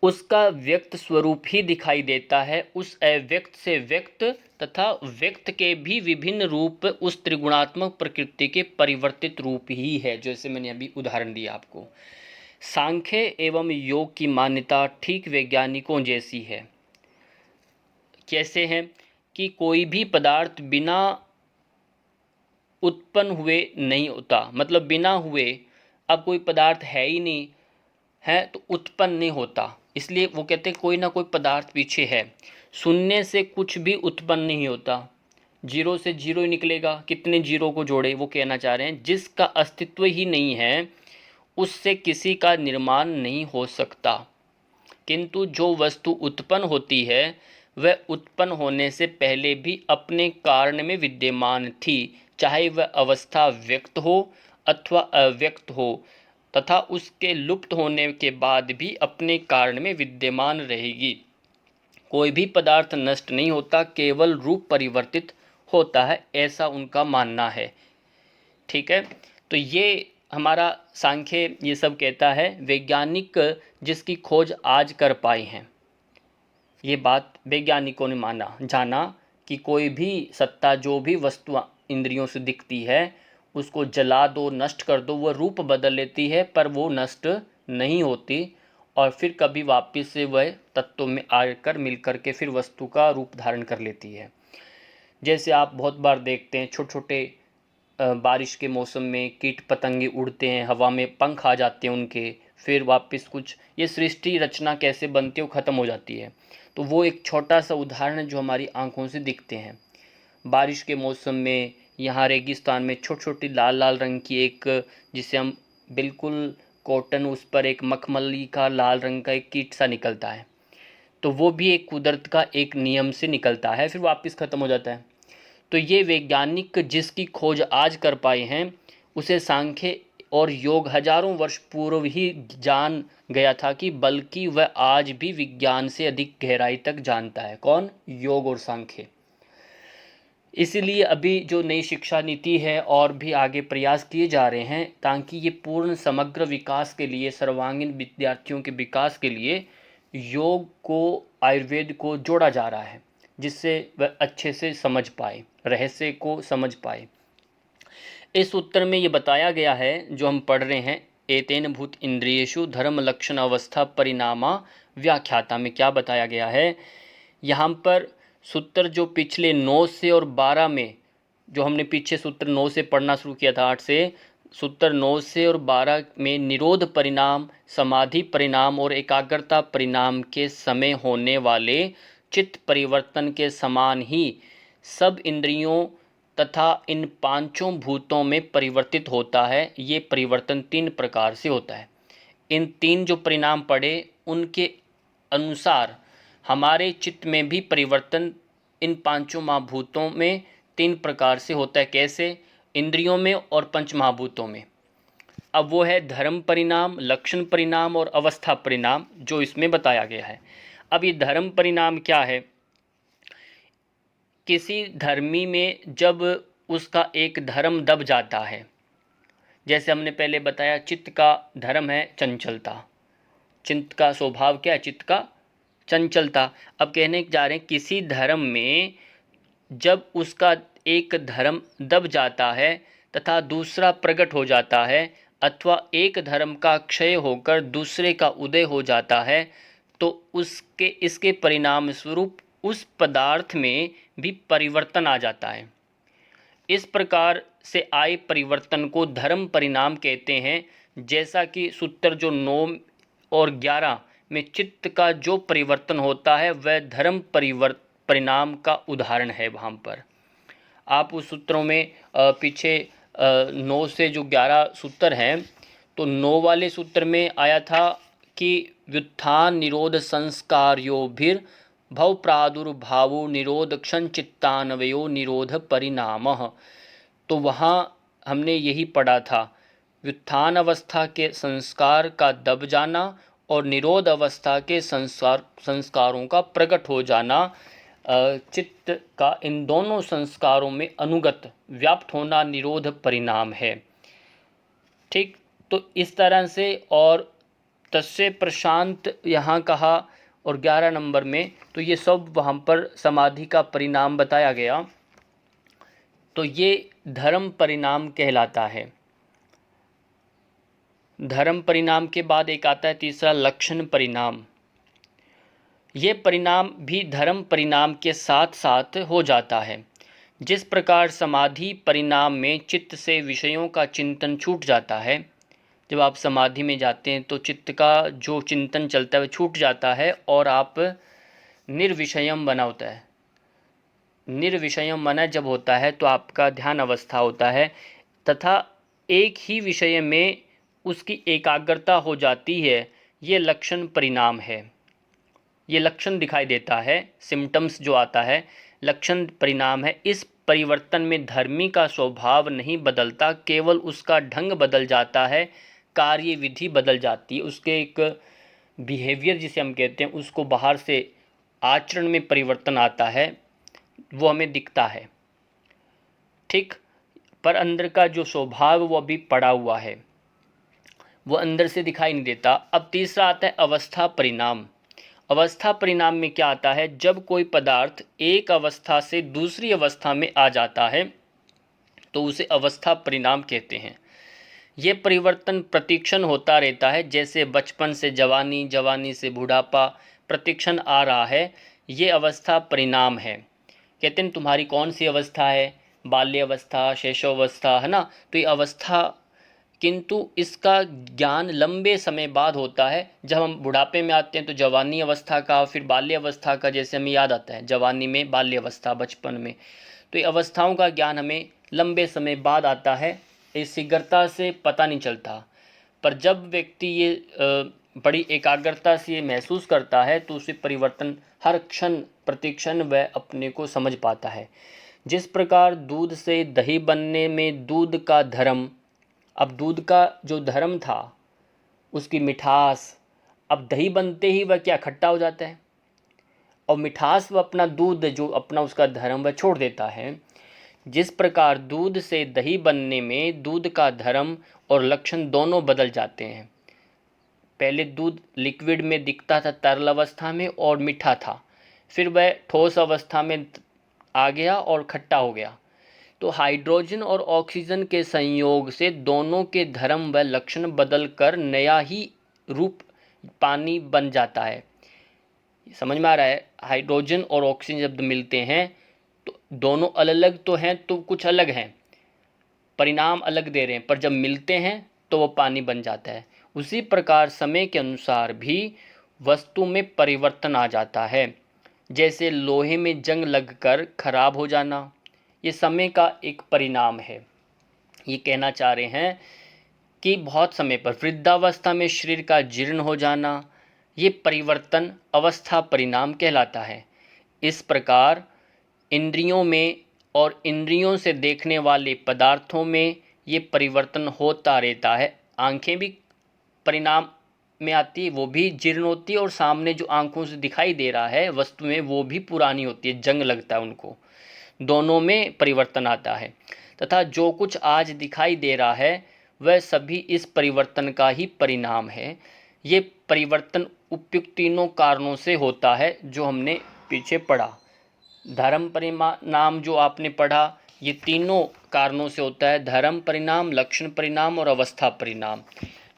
उसका व्यक्त स्वरूप ही दिखाई देता है। उस अव्यक्त से व्यक्त तथा व्यक्त के भी विभिन्न रूप उस त्रिगुणात्मक प्रकृति के परिवर्तित रूप ही है, जैसे मैंने अभी उदाहरण दिया आपको। सांख्य एवं योग की मान्यता ठीक वैज्ञानिकों जैसी है। कैसे हैं कि कोई भी पदार्थ बिना उत्पन्न हुए नहीं होता, मतलब बिना हुए, अब कोई पदार्थ है ही नहीं है तो उत्पन्न नहीं होता। इसलिए वो कहते हैं कोई ना कोई पदार्थ पीछे है। शून्य से कुछ भी उत्पन्न नहीं होता, जीरो से जीरो ही निकलेगा, कितने जीरो को जोड़े। वो कहना चाह रहे हैं जिसका अस्तित्व ही नहीं है उससे किसी का निर्माण नहीं हो सकता। किंतु जो वस्तु उत्पन्न होती है वह उत्पन्न होने से पहले भी अपने कारण में विद्यमान थी, चाहे वह अवस्था व्यक्त हो अथवा अव्यक्त हो, तथा उसके लुप्त होने के बाद भी अपने कारण में विद्यमान रहेगी। कोई भी पदार्थ नष्ट नहीं होता, केवल रूप परिवर्तित होता है, ऐसा उनका मानना है। ठीक है, तो ये हमारा सांख्य ये सब कहता है। वैज्ञानिक जिसकी खोज आज कर पाए हैं, ये बात वैज्ञानिकों ने जाना कि कोई भी सत्ता, जो भी वस्तु इंद्रियों से दिखती है, उसको जला दो, नष्ट कर दो, वह रूप बदल लेती है, पर वो नष्ट नहीं होती, और फिर कभी वापस से वह तत्व में आकर मिल करके फिर वस्तु का रूप धारण कर लेती है। जैसे आप बहुत बार देखते हैं, छोटे छोटे बारिश के मौसम में कीट पतंगे उड़ते हैं, हवा में पंख आ जाते हैं उनके, फिर वापस कुछ, ये सृष्टि रचना कैसे बनती है वो ख़त्म हो जाती है। तो वो एक छोटा सा उदाहरण है जो हमारी आंखों से दिखते हैं। बारिश के मौसम में यहाँ रेगिस्तान में छोटी छोटी लाल लाल रंग की एक, जिसे हम बिल्कुल कॉटन, उस पर एक मखमली का लाल रंग का एक कीट सा निकलता है, तो वो भी एक कुदरत का एक नियम से निकलता है, फिर वापस ख़त्म हो जाता है। तो ये वैज्ञानिक जिसकी खोज आज कर पाए हैं, उसे सांख्य और योग हजारों वर्ष पूर्व ही जान गया था कि बल्कि वह आज भी विज्ञान से अधिक गहराई तक जानता है। कौन? योग और सांख्य। इसीलिए अभी जो नई शिक्षा नीति है और भी आगे प्रयास किए जा रहे हैं ताकि ये पूर्ण समग्र विकास के लिए, सर्वांगीण विद्यार्थियों के विकास के लिए योग को, आयुर्वेद को जोड़ा जा रहा है, जिससे वह अच्छे से समझ पाए, रहस्य को समझ पाए। इस उत्तर में ये बताया गया है जो हम पढ़ रहे हैं, एतेन भूत इंद्रियेषु धर्म लक्षण अवस्था परिणामा व्याख्याता में क्या बताया गया है। यहाँ पर सूत्र जो पिछले 9 से और 12 में, जो हमने पीछे सूत्र 9 से पढ़ना शुरू किया था, 8 से, सूत्र 9 से और 12 में निरोध परिणाम, समाधि परिणाम और एकाग्रता परिणाम के समय होने वाले चित्त परिवर्तन के समान ही सब इंद्रियों तथा इन पांचों भूतों में परिवर्तित होता है। ये परिवर्तन 3 प्रकार से होता है। इन 3 जो परिणाम पढ़े उनके अनुसार हमारे चित्त में भी परिवर्तन इन पांचों महाभूतों में 3 प्रकार से होता है। कैसे? इंद्रियों में और पंच महाभूतों में। अब वो है धर्म परिणाम, लक्षण परिणाम और अवस्था परिणाम, जो इसमें बताया गया है। अब ये धर्म परिणाम क्या है? किसी धर्मी में जब उसका एक धर्म दब जाता है, जैसे हमने पहले बताया चित्त का धर्म है चंचलता, चित्त का स्वभाव क्या है? चित्त का चंचलता। अब कहने जा रहे हैं किसी धर्म में जब उसका एक धर्म दब जाता है तथा दूसरा प्रकट हो जाता है, अथवा एक धर्म का क्षय होकर दूसरे का उदय हो जाता है, तो इसके परिणाम स्वरूप उस पदार्थ में भी परिवर्तन आ जाता है। इस प्रकार से आए परिवर्तन को धर्म परिणाम कहते हैं। जैसा कि सूत्र जो 9 और 11 में चित्त का जो परिवर्तन होता है वह धर्म परिणाम का उदाहरण है। वहाँ पर आप उस सूत्रों में पीछे 9 से जो 11 सूत्र हैं, तो 9 वाले सूत्र में आया था कि व्युत्थान निरोध संस्कार्योभिर भव प्रादुर्भावो निरोध क्षण चित्तान्वयो निरोध परिणामः। तो वहाँ हमने यही पढ़ा था, व्युत्थान अवस्था के संस्कार का दब जाना और निरोध अवस्था के संस्कारों का प्रकट हो जाना, चित्त का इन दोनों संस्कारों में अनुगत व्याप्त होना निरोध परिणाम है। ठीक, तो इस तरह से, और तस्य प्रशांत यहाँ कहा, और 11 नंबर में तो ये सब वहाँ पर समाधि का परिणाम बताया गया। तो ये धर्म परिणाम कहलाता है। धर्म परिणाम के बाद एक आता है तीसरा लक्षण परिणाम। ये परिणाम भी धर्म परिणाम के साथ साथ हो जाता है। जिस प्रकार समाधि परिणाम में चित्त से विषयों का चिंतन छूट जाता है, जब आप समाधि में जाते हैं तो चित्त का जो चिंतन चलता है वह छूट जाता है और आप निर्विषयम बना होता है। निर्विषयम मना जब होता है तो आपका ध्यान अवस्था होता है तथा एक ही विषय में उसकी एकाग्रता हो जाती है। ये लक्षण परिणाम है। ये लक्षण दिखाई देता है, सिम्टम्स जो आता है लक्षण परिणाम है। इस परिवर्तन में धर्मी का स्वभाव नहीं बदलता, केवल उसका ढंग बदल जाता है, कार्य विधि बदल जाती है, उसके एक बिहेवियर जिसे हम कहते हैं उसको बाहर से आचरण में परिवर्तन आता है, वो हमें दिखता है। ठीक, पर अंदर का जो स्वभाव वो अभी पड़ा हुआ है, वो अंदर से दिखाई नहीं देता। अब तीसरा आता है अवस्था परिणाम। अवस्था परिणाम में क्या आता है? जब कोई पदार्थ एक अवस्था से दूसरी अवस्था में आ जाता है तो उसे अवस्था परिणाम कहते हैं। ये परिवर्तन प्रतिक्षण होता रहता है, जैसे बचपन से जवानी, जवानी से बुढ़ापा प्रतिक्षण आ रहा है, ये अवस्था परिणाम है। कहते हैं तुम्हारी कौन सी अवस्था है? बाल्य अवस्था, शैशवावस्था, है ना? तो ये अवस्था, किंतु इसका ज्ञान लंबे समय बाद होता है। जब हम बुढ़ापे में आते हैं तो जवानी अवस्था का, फिर बाल्य अवस्था का जैसे हमें याद आता है, जवानी में बाल्य अवस्था, बचपन में, तो ये अवस्थाओं का ज्ञान हमें लंबे समय बाद आता है, इस शीघ्रता से पता नहीं चलता। पर जब व्यक्ति ये बड़ी एकाग्रता से ये महसूस करता है तो उसे परिवर्तन हर क्षण प्रतिक्षण वह अपने को समझ पाता है। जिस प्रकार दूध से दही बनने में दूध का धर्म, अब दूध का जो धर्म था उसकी मिठास, अब दही बनते ही वह क्या खट्टा हो जाता है और मिठास वह अपना दूध जो अपना उसका धर्म वह छोड़ देता है। जिस प्रकार दूध से दही बनने में दूध का धर्म और लक्षण दोनों बदल जाते हैं। पहले दूध लिक्विड में दिखता था तरल अवस्था में और मीठा था, फिर वह ठोस अवस्था में आ गया और खट्टा हो गया। तो हाइड्रोजन और ऑक्सीजन के संयोग से दोनों के धर्म व लक्षण बदलकर नया ही रूप पानी बन जाता है। समझ में आ रहा है? हाइड्रोजन और ऑक्सीजन जब मिलते हैं तो दोनों अलग अलग तो हैं, तो कुछ अलग हैं, परिणाम अलग दे रहे हैं, पर जब मिलते हैं तो वो पानी बन जाता है। उसी प्रकार समय के अनुसार भी वस्तु में परिवर्तन आ जाता है। जैसे लोहे में जंग लगकर खराब हो जाना, ये समय का एक परिणाम है। ये कहना चाह रहे हैं कि बहुत समय पर वृद्धावस्था में शरीर का जीर्ण हो जाना, ये परिवर्तन अवस्था परिणाम कहलाता है। इस प्रकार इंद्रियों में और इंद्रियों से देखने वाले पदार्थों में ये परिवर्तन होता रहता है। आंखें भी परिणाम में आती है, वो भी जीर्ण होती है, और सामने जो आंखों से दिखाई दे रहा है वस्तु में वो भी पुरानी होती है, जंग लगता है उनको। दोनों में परिवर्तन आता है तथा जो कुछ आज दिखाई दे रहा है वह सभी इस परिवर्तन का ही परिणाम है। ये परिवर्तन उपयुक्त तीनों कारणों से होता है जो हमने पीछे पढ़ा। धर्म परिणाम जो आपने पढ़ा, ये तीनों कारणों से होता है, धर्म परिणाम, लक्षण परिणाम और अवस्था परिणाम।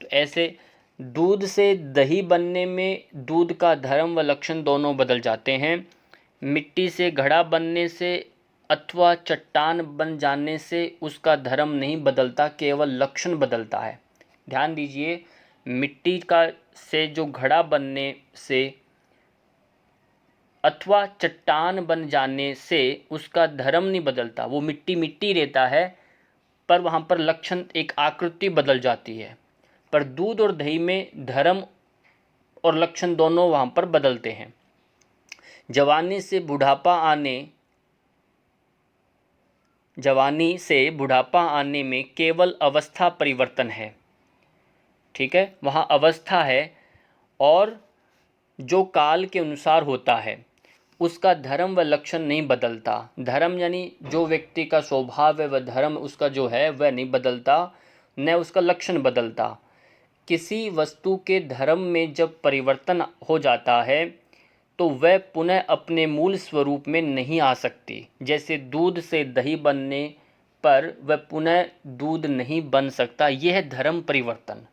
तो ऐसे दूध से दही बनने में दूध का धर्म व लक्षण दोनों बदल जाते हैं। मिट्टी से घड़ा बनने से अथवा चट्टान बन जाने से उसका धर्म नहीं बदलता, केवल लक्षण बदलता है। ध्यान दीजिए, मिट्टी का से जो घड़ा बनने से अथवा चट्टान बन जाने से उसका धर्म नहीं बदलता, वो मिट्टी मिट्टी रहता है, पर वहाँ पर लक्षण एक आकृति बदल जाती है। पर दूध और दही में धर्म और लक्षण दोनों वहाँ पर बदलते हैं। जवानी से बुढ़ापा आने में केवल अवस्था परिवर्तन है। ठीक है, वहाँ अवस्था है, और जो काल के अनुसार होता है उसका धर्म व लक्षण नहीं बदलता। धर्म यानी जो व्यक्ति का स्वभाव है वह धर्म उसका जो है वह नहीं बदलता, न उसका लक्षण बदलता। किसी वस्तु के धर्म में जब परिवर्तन हो जाता है तो वह पुनः अपने मूल स्वरूप में नहीं आ सकती। जैसे दूध से दही बनने पर वह पुनः दूध नहीं बन सकता, यह है धर्म परिवर्तन।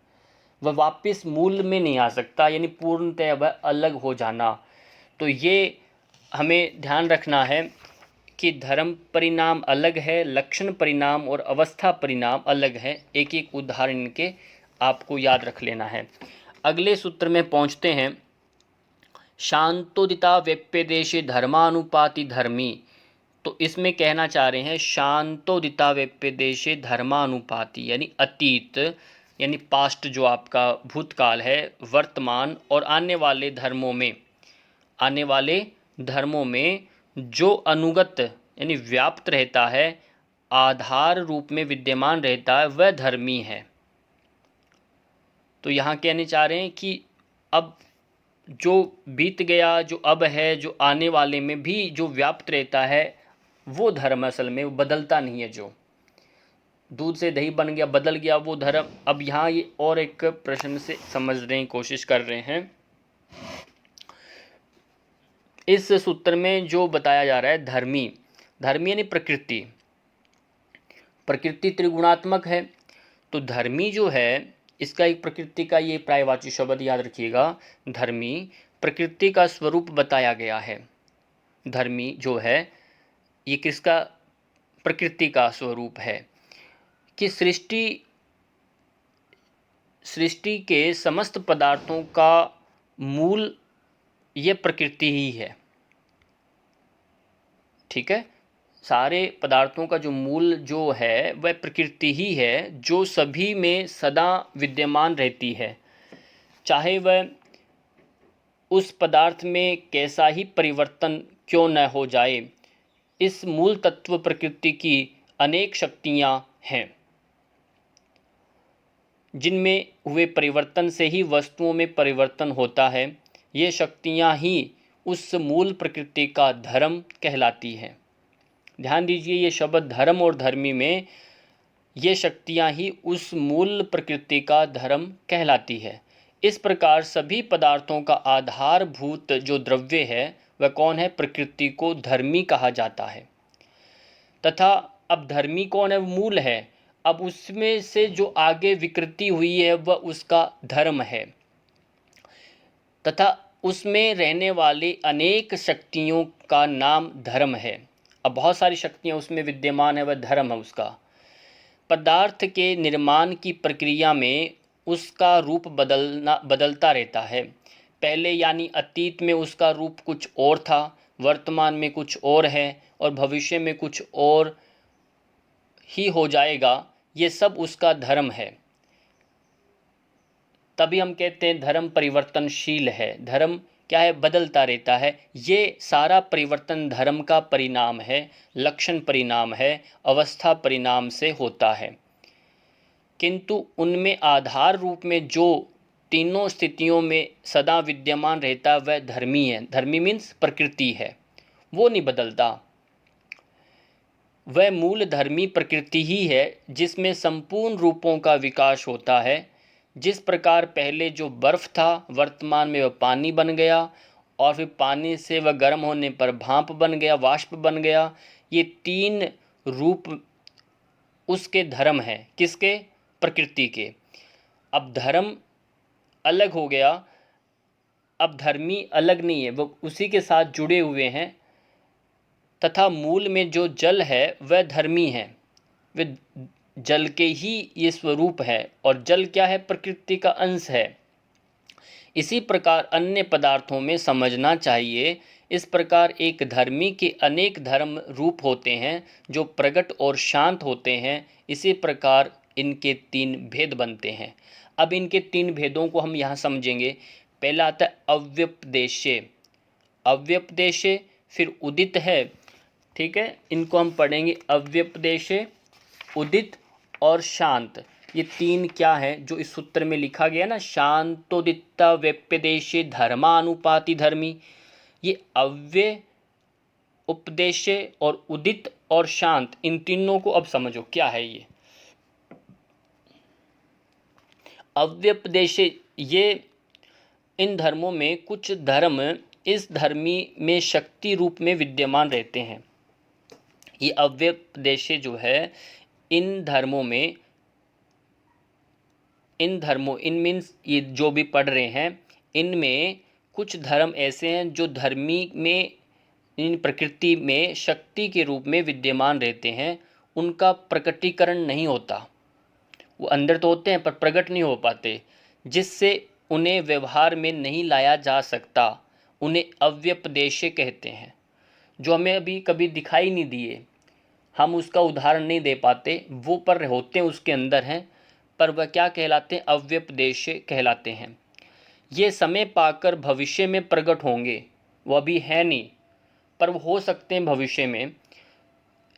वह वापस मूल में नहीं आ सकता, यानी पूर्णतः वह अलग हो जाना। तो ये हमें ध्यान रखना है कि धर्म परिणाम अलग है, लक्षण परिणाम और अवस्था परिणाम अलग है। एक एक उदाहरण के आपको याद रख लेना है। अगले सूत्र में पहुंचते हैं। शांतोदिता व्यप्यदेशे धर्मानुपाति धर्मी। तो इसमें कहना चाह रहे हैं शांतोदिता व्यप्यदेशे धर्मानुपाति, यानी अतीत यानी पास्ट जो आपका भूतकाल है, वर्तमान और आने वाले धर्मों में जो अनुगत यानी व्याप्त रहता है, आधार रूप में विद्यमान रहता है, वह धर्मी है। तो यहाँ कहने चाह रहे हैं कि अब जो बीत गया, जो अब है, जो आने वाले में भी जो व्याप्त रहता है वो धर्म असल में वो बदलता नहीं है। जो दूध से दही बन गया, बदल गया वो धर्म। अब यहाँ ये और एक प्रश्न से समझने की कोशिश कर रहे हैं। इस सूत्र में जो बताया जा रहा है धर्मी यानी प्रकृति त्रिगुणात्मक है। तो धर्मी जो है इसका एक प्रकृति का ये पर्यायवाची शब्द याद रखिएगा, धर्मी प्रकृति का स्वरूप बताया गया है। धर्मी जो है ये किसका प्रकृति का स्वरूप है कि सृष्टि के समस्त पदार्थों का मूल ये प्रकृति ही है। ठीक है, सारे पदार्थों का जो मूल जो है वह प्रकृति ही है, जो सभी में सदा विद्यमान रहती है। चाहे वह उस पदार्थ में कैसा ही परिवर्तन क्यों न हो जाए, इस मूल तत्व प्रकृति की अनेक शक्तियां हैं, जिनमें हुए परिवर्तन से ही वस्तुओं में परिवर्तन होता है। ये शक्तियां ही उस मूल प्रकृति का धर्म कहलाती हैं। ध्यान दीजिए, ये शब्द धर्म और धर्मी में ये शक्तियाँ ही उस मूल प्रकृति का धर्म कहलाती है। इस प्रकार सभी पदार्थों का आधारभूत जो द्रव्य है वह कौन है? प्रकृति को धर्मी कहा जाता है। तथा अब धर्मी कौन है? मूल है। अब उसमें से जो आगे विकृति हुई है वह उसका धर्म है, तथा उसमें रहने वाली अनेक शक्तियों का नाम धर्म है। अब बहुत सारी शक्तियाँ उसमें विद्यमान है, वह धर्म है उसका। पदार्थ के निर्माण की प्रक्रिया में उसका रूप बदलता रहता है। पहले यानी अतीत में उसका रूप कुछ और था, वर्तमान में कुछ और है और भविष्य में कुछ और ही हो जाएगा। ये सब उसका धर्म है। तभी हम कहते हैं धर्म परिवर्तनशील है। धर्म क्या है? बदलता रहता है। ये सारा परिवर्तन धर्म का परिणाम है, लक्षण परिणाम है, अवस्था परिणाम से होता है। किंतु उनमें आधार रूप में जो तीनों स्थितियों में सदा विद्यमान रहता वह धर्मी है। धर्मी मीन्स प्रकृति है, वो नहीं बदलता। वह मूल धर्मी प्रकृति ही है जिसमें संपूर्ण रूपों का विकास होता है। जिस प्रकार पहले जो बर्फ था वर्तमान में वह पानी बन गया, और फिर पानी से वह गर्म होने पर भाप बन गया, वाष्प बन गया। ये तीन रूप उसके धर्म हैं। किसके? प्रकृति के। अब धर्म अलग हो गया, अब धर्मी अलग नहीं है, वो उसी के साथ जुड़े हुए हैं। तथा मूल में जो जल है वह धर्मी है, वह जल के ही ये स्वरूप है, और जल क्या है? प्रकृति का अंश है। इसी प्रकार अन्य पदार्थों में समझना चाहिए। इस प्रकार एक धर्मी के अनेक धर्म रूप होते हैं जो प्रकट और शांत होते हैं। इसी प्रकार इनके तीन भेद बनते हैं। अब इनके तीन भेदों को हम यहाँ समझेंगे। पहला आता है अव्यपदेश्य। अव्यपदेश्य, फिर उदित है, ठीक है, इनको हम पढ़ेंगे। अव्यपदेश्य, उदित और शांत, ये तीन क्या है जो इस सूत्र में लिखा गया ना, शांतोदिता व्यपदेशे धर्मानुपाति धर्मी। ये अव्यय, उपदेश्य और उदित और शांत, इन तीनों को अब समझो क्या है ये। अव्यपदेशे, ये इन धर्मों में कुछ धर्म इस धर्मी में शक्ति रूप में विद्यमान रहते हैं। ये अव्यपदेशे जो है इन धर्मों में, इन मीन्स ये जो भी पढ़ रहे हैं, इनमें कुछ धर्म ऐसे हैं जो धर्मी में, इन प्रकृति में शक्ति के रूप में विद्यमान रहते हैं। उनका प्रकटीकरण नहीं होता, वो अंदर तो होते हैं पर प्रकट नहीं हो पाते, जिससे उन्हें व्यवहार में नहीं लाया जा सकता। उन्हें अव्यपदेश्य कहते हैं। जो हमें अभी कभी दिखाई नहीं दिए, हम उसका उदाहरण नहीं दे पाते, वो पर होते हैं, उसके अंदर हैं, पर वह क्या कहलाते हैं? अव्यपदेश्य कहलाते हैं। ये समय पाकर भविष्य में प्रकट होंगे, वह अभी है नहीं पर वो हो सकते हैं भविष्य में।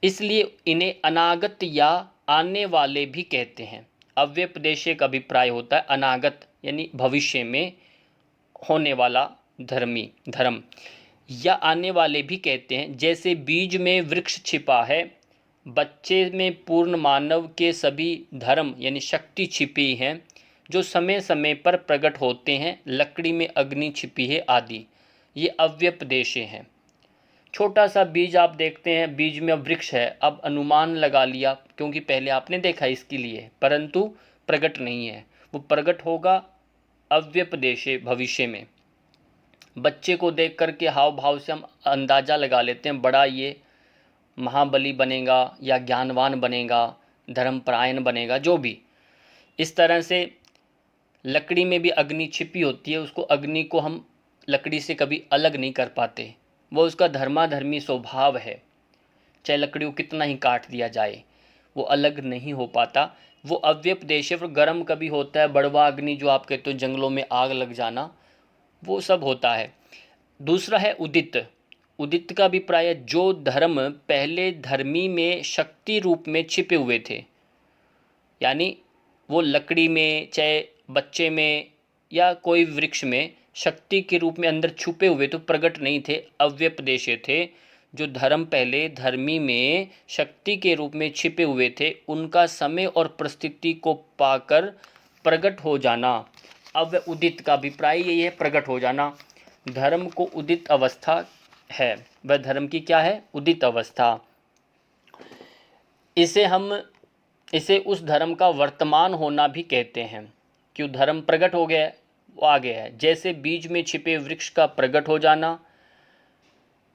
इसलिए इन्हें अनागत या आने वाले भी कहते हैं। अव्यपदेश्य का अभिप्राय होता है अनागत, यानी भविष्य में होने वाला धर्म, या आने वाले भी कहते हैं। जैसे बीज में वृक्ष छिपा है, बच्चे में पूर्ण मानव के सभी धर्म यानी शक्ति छिपी हैं जो समय समय पर प्रकट होते हैं। लकड़ी में अग्नि छिपी है आदि, ये अव्यपदेश्य हैं। छोटा सा बीज आप देखते हैं, बीज में अब वृक्ष है, अब अनुमान लगा लिया क्योंकि पहले आपने देखा इसके लिए, परंतु प्रकट नहीं है, वो प्रकट होगा अव्यपदेश्य भविष्य में। बच्चे को देख करके हाव भाव से हम अंदाज़ा लगा लेते हैं बड़ा ये महाबली बनेगा या ज्ञानवान बनेगा, धर्मपरायण बनेगा, जो भी। इस तरह से लकड़ी में भी अग्नि छिपी होती है, उसको अग्नि को हम लकड़ी से कभी अलग नहीं कर पाते, वो उसका धर्माधर्मी स्वभाव है। चाहे लकड़ी को कितना ही काट दिया जाए वो अलग नहीं हो पाता। वो अव्यपदेश्य, फिर गर्म कभी होता है, बड़वा अग्नि जो आप कहते हो जंगलों में आग लग जाना, वो सब होता है। दूसरा है उदित। उदित का अभिप्राय है जो धर्म पहले धर्मी में शक्ति रूप में छिपे हुए थे, यानी वो लकड़ी में, चाहे बच्चे में या कोई वृक्ष में शक्ति के रूप में अंदर छुपे हुए तो प्रकट नहीं थे, अव्यपदेश्य थे। जो धर्म पहले धर्मी में शक्ति के रूप में छिपे हुए थे, उनका समय और परिस्थिति को पाकर प्रकट हो जाना। अब उदित का अभिप्राय यही है, प्रकट हो जाना। धर्म को उदित अवस्था है, वह धर्म की क्या है? उदित अवस्था। इसे उस धर्म का वर्तमान होना भी कहते हैं। क्यों? धर्म प्रकट हो गया है, वो आ गया है। जैसे बीज में छिपे वृक्ष का प्रकट हो जाना,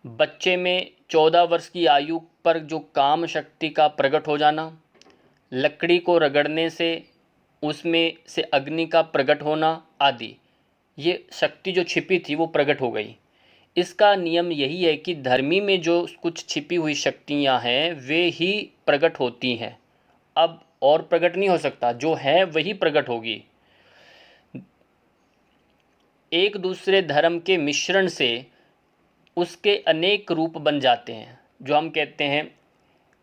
बच्चे में 14 वर्ष की आयु पर जो काम शक्ति का प्रकट हो जाना, लकड़ी को रगड़ने से उसमें से अग्नि का प्रकट होना आदि, ये शक्ति जो छिपी थी वो प्रकट हो गई। इसका नियम यही है कि धर्मी में जो कुछ छिपी हुई शक्तियां हैं वे ही प्रकट होती हैं। अब और प्रकट नहीं हो सकता, जो है वही प्रकट होगी। एक दूसरे धर्म के मिश्रण से उसके अनेक रूप बन जाते हैं। जो हम कहते हैं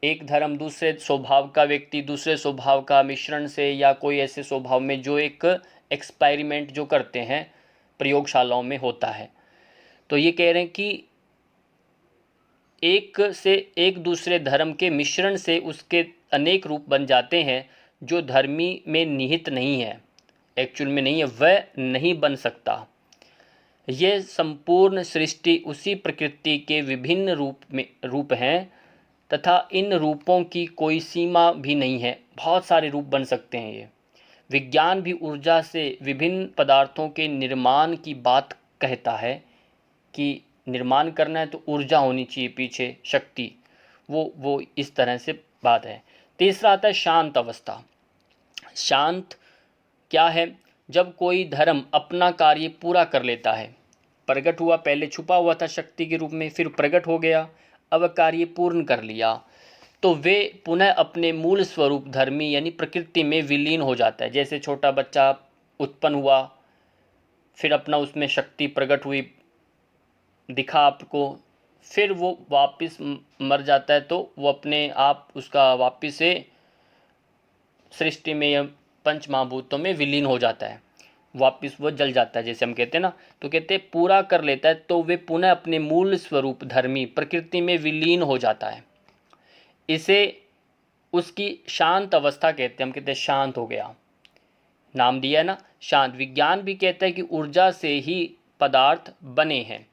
एक धर्म दूसरे स्वभाव का व्यक्ति दूसरे स्वभाव का मिश्रण से, या कोई ऐसे स्वभाव में जो एक एक्सपेरिमेंट जो करते हैं प्रयोगशालाओं में होता है, तो ये कह रहे हैं कि एक दूसरे धर्म के मिश्रण से उसके अनेक रूप बन जाते हैं। जो धर्मी में निहित नहीं है, एक्चुअल में नहीं है, वह नहीं बन सकता। यह संपूर्ण सृष्टि उसी प्रकृति के विभिन्न रूप हैं तथा इन रूपों की कोई सीमा भी नहीं है। बहुत सारे रूप बन सकते हैं ये। विज्ञान भी ऊर्जा से विभिन्न पदार्थों के निर्माण की बात कहता है कि निर्माण करना है तो ऊर्जा होनी चाहिए पीछे, शक्ति, वो इस तरह से बात है। तीसरा आता है शांत अवस्था। शांत क्या है? जब कोई धर्म अपना कार्य पूरा कर लेता है, प्रकट हुआ, पहले छुपा हुआ था शक्ति के रूप में, फिर प्रकट हो गया, अब कार्य पूर्ण कर लिया, तो वे पुनः अपने मूल स्वरूप धर्मी यानी प्रकृति में विलीन हो जाता है। जैसे छोटा बच्चा उत्पन्न हुआ, फिर अपना उसमें शक्ति प्रकट हुई, दिखा आपको, फिर वो वापस मर जाता है, तो वो अपने आप उसका वापस से सृष्टि में या पंच महाभूतों में विलीन हो जाता है, वापस वो जल जाता है, जैसे हम कहते हैं ना। तो कहते हैं पूरा कर लेता है तो वे पुनः अपने मूल स्वरूप धर्मी प्रकृति में विलीन हो जाता है। इसे उसकी शांत अवस्था कहते हैं। हम कहते हैं शांत हो गया, नाम दिया है ना, शांत। विज्ञान भी कहता है कि ऊर्जा से ही पदार्थ बने हैं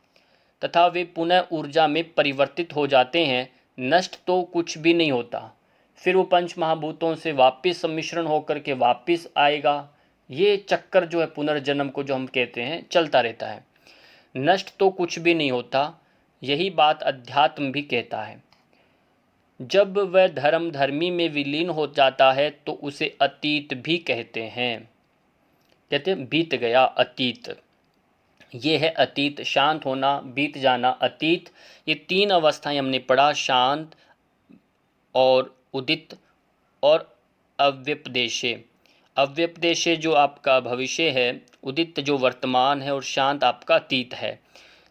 तथा वे पुनः ऊर्जा में परिवर्तित हो जाते हैं। नष्ट तो कुछ भी नहीं होता, फिर वो पंच महाभूतों से वापस सम्मिश्रण होकर के वापस आएगा। ये चक्कर जो है पुनर्जन्म को जो हम कहते हैं चलता रहता है। नष्ट तो कुछ भी नहीं होता, यही बात अध्यात्म भी कहता है। जब वह धर्म धर्मी में विलीन हो जाता है तो उसे अतीत भी कहते हैं। कहते हैं बीत गया, अतीत। ये है अतीत, शांत होना, बीत जाना, अतीत। ये तीन अवस्थाएं हमने पढ़ा, शांत और उदित और अव्यपदेशे। अव्यपदेशे जो आपका भविष्य है, उदित जो वर्तमान है और शांत आपका अतीत है।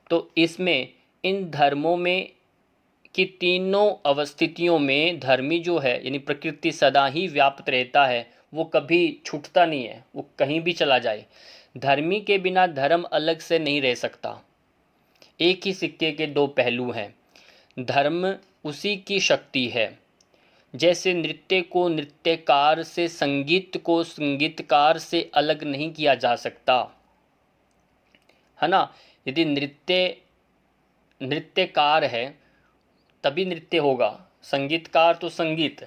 तो इसमें इन धर्मों में कि तीनों अवस्थितियों में धर्मी जो है यानी प्रकृति सदा ही व्याप्त रहता है, वो कभी छूटता नहीं है, वो कहीं भी चला जाए। धर्मी के बिना धर्म अलग से नहीं रह सकता। एक ही सिक्के के दो पहलू हैं। धर्म उसी की शक्ति है। जैसे नृत्य को नृत्यकार से, संगीत को संगीतकार से अलग नहीं किया जा सकता, है ना। यदि नृत्यकार है तभी नृत्य होगा, संगीतकार तो संगीत,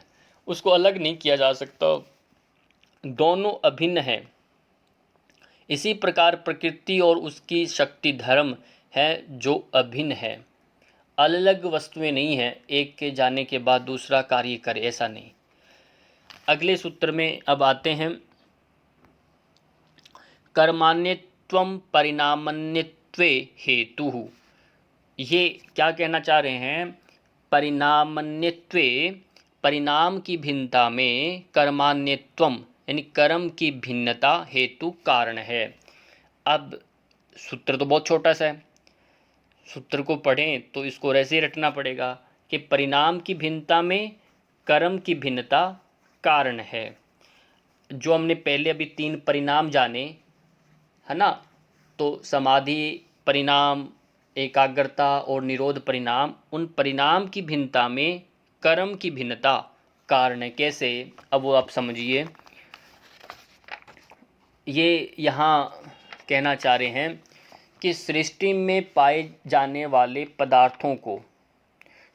उसको अलग नहीं किया जा सकता, दोनों अभिन्न हैं। इसी प्रकार प्रकृति और उसकी शक्ति धर्म है जो अभिन्न है, अलग वस्तुएं नहीं है, एक के जाने के बाद दूसरा कार्य करे, ऐसा नहीं। अगले सूत्र में अब आते हैं, कर्मान्यत्वं परिणामन्यत्वे हेतुः। ये क्या कहना चाह रहे हैं? परिणामन्यत्वे, परिणाम की भिन्नता में, कर्मान्यत्वम यानी कर्म की भिन्नता हेतु कारण है। अब सूत्र तो बहुत छोटा सा है, सूत्र को पढ़ें तो इसको ऐसे ही रटना पड़ेगा कि परिणाम की भिन्नता में कर्म की भिन्नता कारण है। जो हमने पहले अभी तीन परिणाम जाने, है ना, तो समाधि परिणाम, एकाग्रता और निरोध परिणाम, उन परिणाम की भिन्नता में कर्म की भिन्नता कारण है। कैसे, अब वो आप समझिए। ये यहाँ कहना चाह रहे हैं कि सृष्टि में पाए जाने वाले पदार्थों को,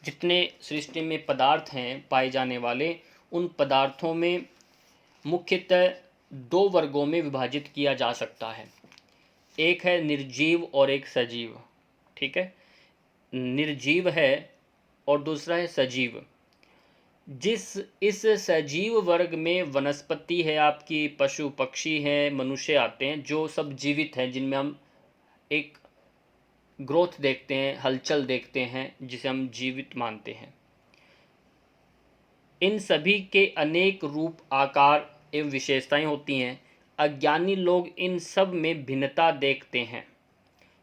जितने सृष्टि में पदार्थ हैं पाए जाने वाले, उन पदार्थों में मुख्यतः दो वर्गों में विभाजित किया जा सकता है। एक है निर्जीव और एक सजीव। ठीक है, निर्जीव है और दूसरा है सजीव। इस सजीव वर्ग में वनस्पति है, आपकी पशु पक्षी हैं, मनुष्य आते हैं, जो सब जीवित हैं, जिनमें हम एक ग्रोथ देखते हैं, हलचल देखते हैं, जिसे हम जीवित मानते हैं। इन सभी के अनेक रूप, आकार एवं विशेषताएं होती हैं। अज्ञानी लोग इन सब में भिन्नता देखते हैं,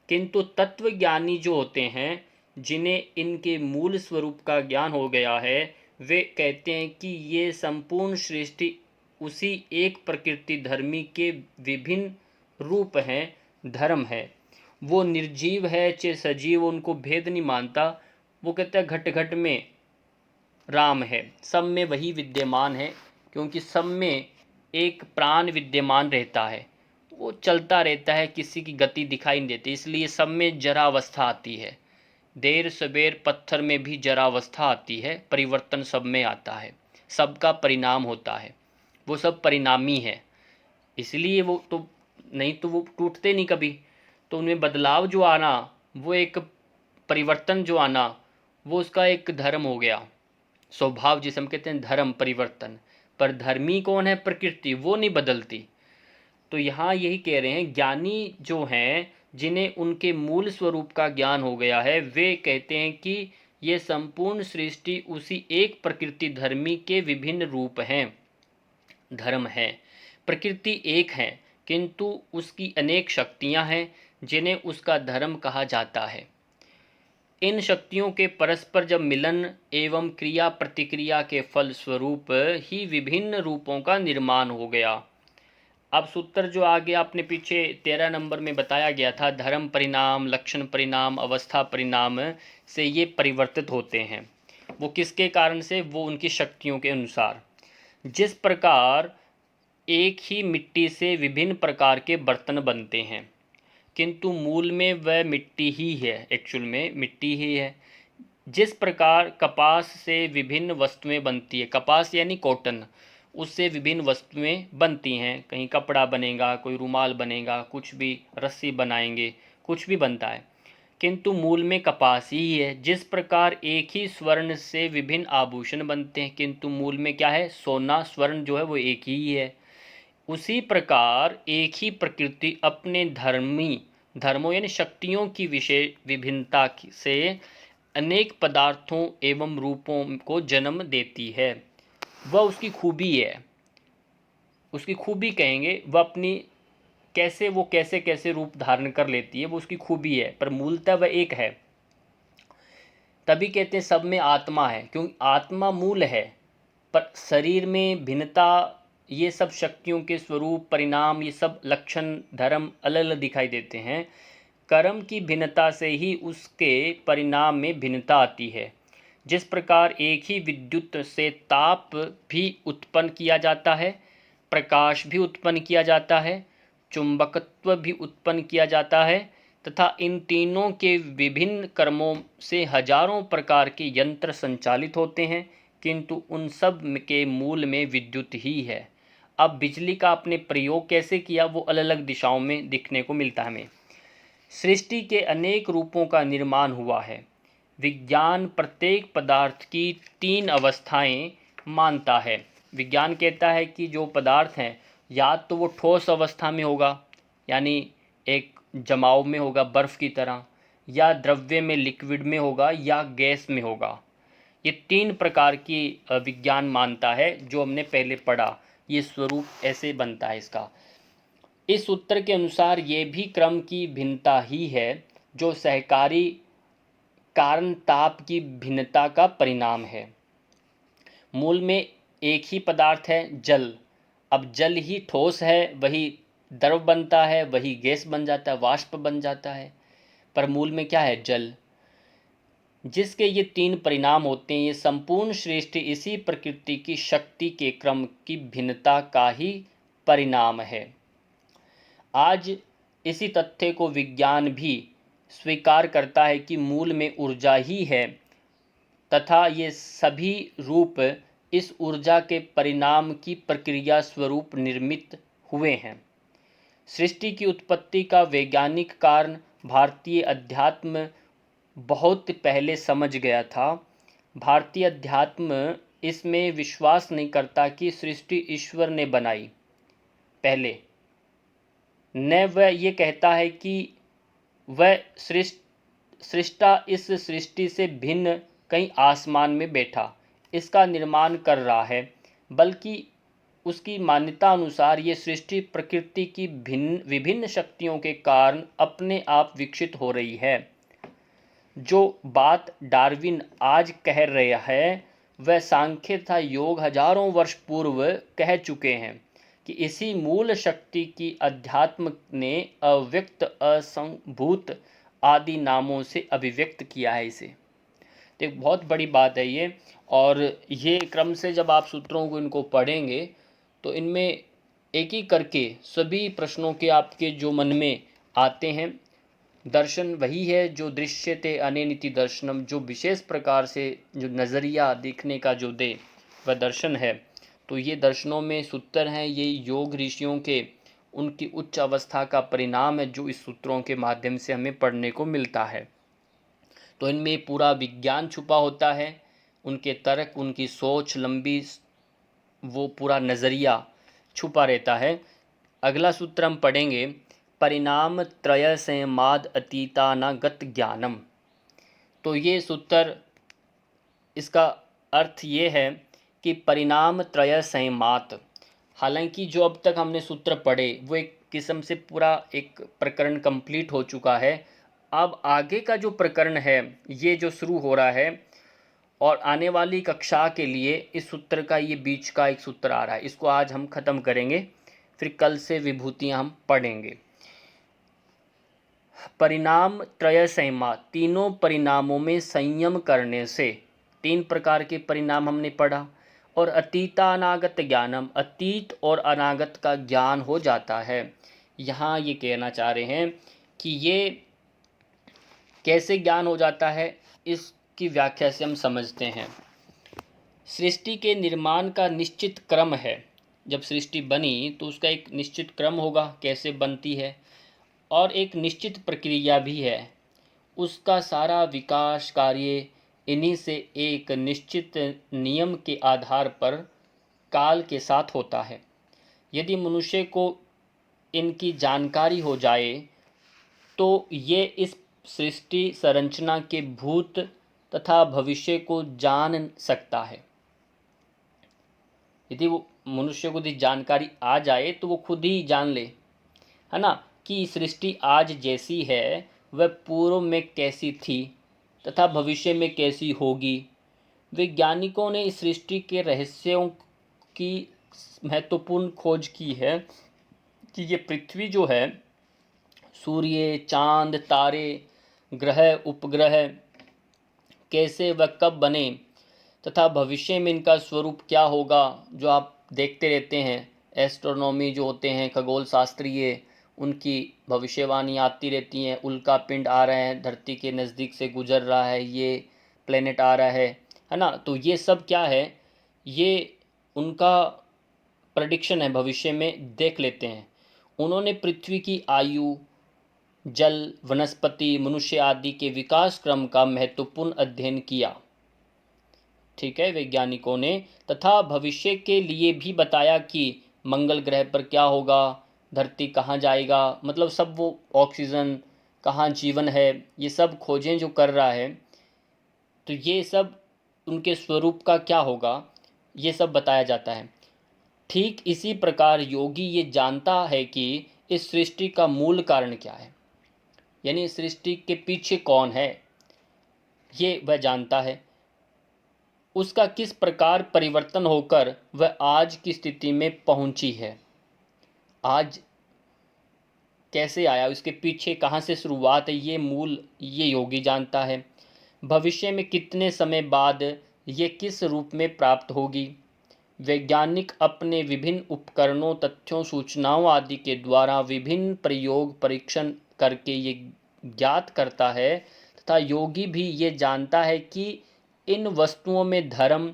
किंतु तत्वज्ञानी जो होते हैं, जिन्हें इनके मूल स्वरूप का ज्ञान हो गया है, वे कहते हैं कि ये संपूर्ण सृष्टि उसी एक प्रकृति धर्मी के विभिन्न रूप हैं, धर्म है। वो निर्जीव है चाहे सजीव, उनको भेद नहीं मानता। वो कहता है घट घट में राम है, सब में वही विद्यमान है, क्योंकि सब में एक प्राण विद्यमान रहता है, वो चलता रहता है, किसी की गति दिखाई नहीं देती, इसलिए सब में जरावस्था आती है। देर सवेर पत्थर में भी जरावस्था आती है, परिवर्तन सब में आता है, सबका परिणाम होता है, वो सब परिणामी है। इसलिए वो तो, नहीं तो वो टूटते नहीं कभी। तो उनमें बदलाव जो आना, वो एक परिवर्तन जो आना, वो उसका एक धर्म हो गया, स्वभाव जिसे हम कहते हैं धर्म, परिवर्तन। पर धर्मी कौन है? प्रकृति, वो नहीं बदलती। तो यहाँ यही कह रहे हैं, ज्ञानी जो हैं, जिन्हें उनके मूल स्वरूप का ज्ञान हो गया है, वे कहते हैं कि ये संपूर्ण सृष्टि उसी एक प्रकृति धर्मी के विभिन्न रूप हैं, धर्म है। प्रकृति एक है, किंतु उसकी अनेक शक्तियाँ हैं, जिन्हें उसका धर्म कहा जाता है। इन शक्तियों के परस्पर जब मिलन एवं क्रिया प्रतिक्रिया के फल स्वरूप ही विभिन्न रूपों का निर्माण हो गया। अब सूत्र जो आगे आपने पीछे 13 नंबर में बताया गया था, धर्म परिणाम, लक्षण परिणाम, अवस्था परिणाम से ये परिवर्तित होते हैं। वो किसके कारण से? वो उनकी शक्तियों के अनुसार। जिस प्रकार एक ही मिट्टी से विभिन्न प्रकार के बर्तन बनते हैं, किंतु मूल में वह मिट्टी ही है, एक्चुअल में मिट्टी ही है। जिस प्रकार कपास से विभिन्न वस्तुएं बनती है, कपास यानी कॉटन, उससे विभिन्न वस्तुएं बनती हैं, कहीं कपड़ा बनेगा, कोई रुमाल बनेगा, कुछ भी रस्सी बनाएंगे, कुछ भी बनता है, किंतु मूल में कपास ही है। जिस प्रकार एक ही स्वर्ण से विभिन्न आभूषण बनते हैं, किंतु मूल में क्या है? सोना, स्वर्ण जो है वो एक ही है। उसी प्रकार एक ही प्रकृति अपने धर्मों यानी शक्तियों की विशेष विभिन्नता से अनेक पदार्थों एवं रूपों को जन्म देती है। वह उसकी खूबी है, उसकी खूबी कहेंगे, वह अपनी कैसे कैसे रूप धारण कर लेती है, वो उसकी खूबी है, पर मूलतः वह एक है। तभी कहते हैं सब में आत्मा है, क्योंकि आत्मा मूल है, पर शरीर में भिन्नता, ये सब शक्तियों के स्वरूप, परिणाम, ये सब लक्षण, धर्म अलग अलग दिखाई देते हैं। कर्म की भिन्नता से ही उसके परिणाम में भिन्नता आती है। जिस प्रकार एक ही विद्युत से ताप भी उत्पन्न किया जाता है, प्रकाश भी उत्पन्न किया जाता है, चुंबकत्व भी उत्पन्न किया जाता है, तथा इन तीनों के विभिन्न कर्मों से हजारों प्रकार के यंत्र संचालित होते हैं, किंतु उन सब के मूल में विद्युत ही है। अब बिजली का आपने प्रयोग कैसे किया, वो अलग अलग दिशाओं में दिखने को मिलता है हमें। सृष्टि के अनेक रूपों का निर्माण हुआ है। विज्ञान प्रत्येक पदार्थ की 3 अवस्थाएं मानता है। विज्ञान कहता है कि जो पदार्थ हैं, या तो वो ठोस अवस्था में होगा, यानी एक जमाव में होगा बर्फ़ की तरह, या द्रव्य में, लिक्विड में होगा, या गैस में होगा। ये 3 प्रकार की विज्ञान मानता है, जो हमने पहले पढ़ा। ये स्वरूप ऐसे बनता है इसका। इस सूत्र के अनुसार ये भी क्रम की भिन्नता ही है, जो सहकारी कारण ताप की भिन्नता का परिणाम है। मूल में एक ही पदार्थ है, जल। अब जल ही ठोस है, वही द्रव बनता है, वही गैस बन जाता है, वाष्प बन जाता है। पर मूल में क्या है, जल। जिसके ये 3 परिणाम होते हैं, ये संपूर्ण सृष्टि इसी प्रकृति की शक्ति के क्रम की भिन्नता का ही परिणाम है। आज इसी तथ्य को विज्ञान भी स्वीकार करता है कि मूल में ऊर्जा ही है तथा ये सभी रूप इस ऊर्जा के परिणाम की प्रक्रिया स्वरूप निर्मित हुए हैं। सृष्टि की उत्पत्ति का वैज्ञानिक कारण भारतीय अध्यात्म बहुत पहले समझ गया था। भारतीय अध्यात्म इसमें विश्वास नहीं करता कि सृष्टि ईश्वर ने बनाई पहले, न वह ये कहता है कि वह सृष्टा इस सृष्टि से भिन्न कहीं आसमान में बैठा इसका निर्माण कर रहा है, बल्कि उसकी मान्यता अनुसार ये सृष्टि प्रकृति की विभिन्न शक्तियों के कारण अपने आप विकसित हो रही है। जो बात डार्विन आज कह रहा है वह सांख्य तथा योग हजारों वर्ष पूर्व कह चुके हैं कि इसी मूल शक्ति की अध्यात्म ने अव्यक्त, असंभूत आदि नामों से अभिव्यक्त किया है इसे। तो एक बहुत बड़ी बात है ये, और ये क्रम से जब आप सूत्रों को इनको पढ़ेंगे तो इनमें एक ही करके सभी प्रश्नों के आपके जो मन में आते हैं, दर्शन वही है जो दृश्यते अनेनिति दर्शनम, जो विशेष प्रकार से जो नज़रिया देखने का जो दे वह दर्शन है। तो ये दर्शनों में सूत्र हैं, ये योग ऋषियों के उनकी उच्च अवस्था का परिणाम है जो इस सूत्रों के माध्यम से हमें पढ़ने को मिलता है। तो इनमें पूरा विज्ञान छुपा होता है, उनके तर्क, उनकी सोच लंबी, वो पूरा नज़रिया छुपा रहता है। अगला सूत्र हम पढ़ेंगे, परिणाम त्रय संयमाद अतीतानागत ज्ञानम। तो ये सूत्र, इसका अर्थ ये है कि परिणाम त्रय संयमात, हालांकि जो अब तक हमने सूत्र पढ़े वो एक किस्म से पूरा एक प्रकरण कंप्लीट हो चुका है। अब आगे का जो प्रकरण है ये जो शुरू हो रहा है और आने वाली कक्षा के लिए इस सूत्र का ये बीच का एक सूत्र आ रहा है, इसको आज हम ख़त्म करेंगे, फिर कल से विभूतियाँ हम पढ़ेंगे। परिणाम त्रय संयमा, तीनों परिणामों में संयम करने से 3 प्रकार के परिणाम हमने पढ़ा, और अतीतानागत ज्ञानम, अतीत और अनागत का ज्ञान हो जाता है। यहाँ ये कहना चाह रहे हैं कि ये कैसे ज्ञान हो जाता है, इसकी व्याख्या से हम समझते हैं। सृष्टि के निर्माण का निश्चित क्रम है, जब सृष्टि बनी तो उसका एक निश्चित क्रम होगा कैसे बनती है, और एक निश्चित प्रक्रिया भी है। उसका सारा विकास कार्य इन्हीं से एक निश्चित नियम के आधार पर काल के साथ होता है। यदि मनुष्य को इनकी जानकारी हो जाए तो ये इस सृष्टि संरचना के भूत तथा भविष्य को जान सकता है। यदि वो मनुष्य को यदि जानकारी आ जाए तो वो खुद ही जान ले, है ना, कि सृष्टि आज जैसी है वह पूर्व में कैसी थी तथा भविष्य में कैसी होगी। वैज्ञानिकों ने इस सृष्टि के रहस्यों की महत्वपूर्ण खोज की है कि ये पृथ्वी जो है, सूर्य, चांद, तारे, ग्रह, उपग्रह कैसे व कब बने तथा भविष्य में इनका स्वरूप क्या होगा। जो आप देखते रहते हैं, एस्ट्रोनॉमी जो होते हैं, खगोल शास्त्रीय, उनकी भविष्यवाणी आती रहती हैं, उल्का पिंड आ रहे हैं, धरती के नज़दीक से गुजर रहा है, ये प्लेनेट आ रहा है ना। तो ये सब क्या है, ये उनका प्रेडिक्शन है, भविष्य में देख लेते हैं। उन्होंने पृथ्वी की आयु, जल, वनस्पति, मनुष्य आदि के विकास क्रम का महत्वपूर्ण अध्ययन किया, ठीक है, वैज्ञानिकों ने, तथा भविष्य के लिए भी बताया कि मंगल ग्रह पर क्या होगा, धरती कहाँ जाएगा, मतलब सब वो ऑक्सीजन कहाँ जीवन है, ये सब खोजें जो कर रहा है, तो ये सब उनके स्वरूप का क्या होगा ये सब बताया जाता है। ठीक इसी प्रकार योगी ये जानता है कि इस सृष्टि का मूल कारण क्या है, यानी सृष्टि के पीछे कौन है ये वह जानता है, उसका किस प्रकार परिवर्तन होकर वह आज की स्थिति में पहुंची है। आज कैसे आया, उसके पीछे कहाँ से शुरुआत है, ये योगी जानता है। भविष्य में कितने समय बाद ये किस रूप में प्राप्त होगी। वैज्ञानिक अपने विभिन्न उपकरणों, तथ्यों, सूचनाओं आदि के द्वारा विभिन्न प्रयोग परीक्षण करके ये ज्ञात करता है, तथा योगी भी ये जानता है कि इन वस्तुओं में धर्म,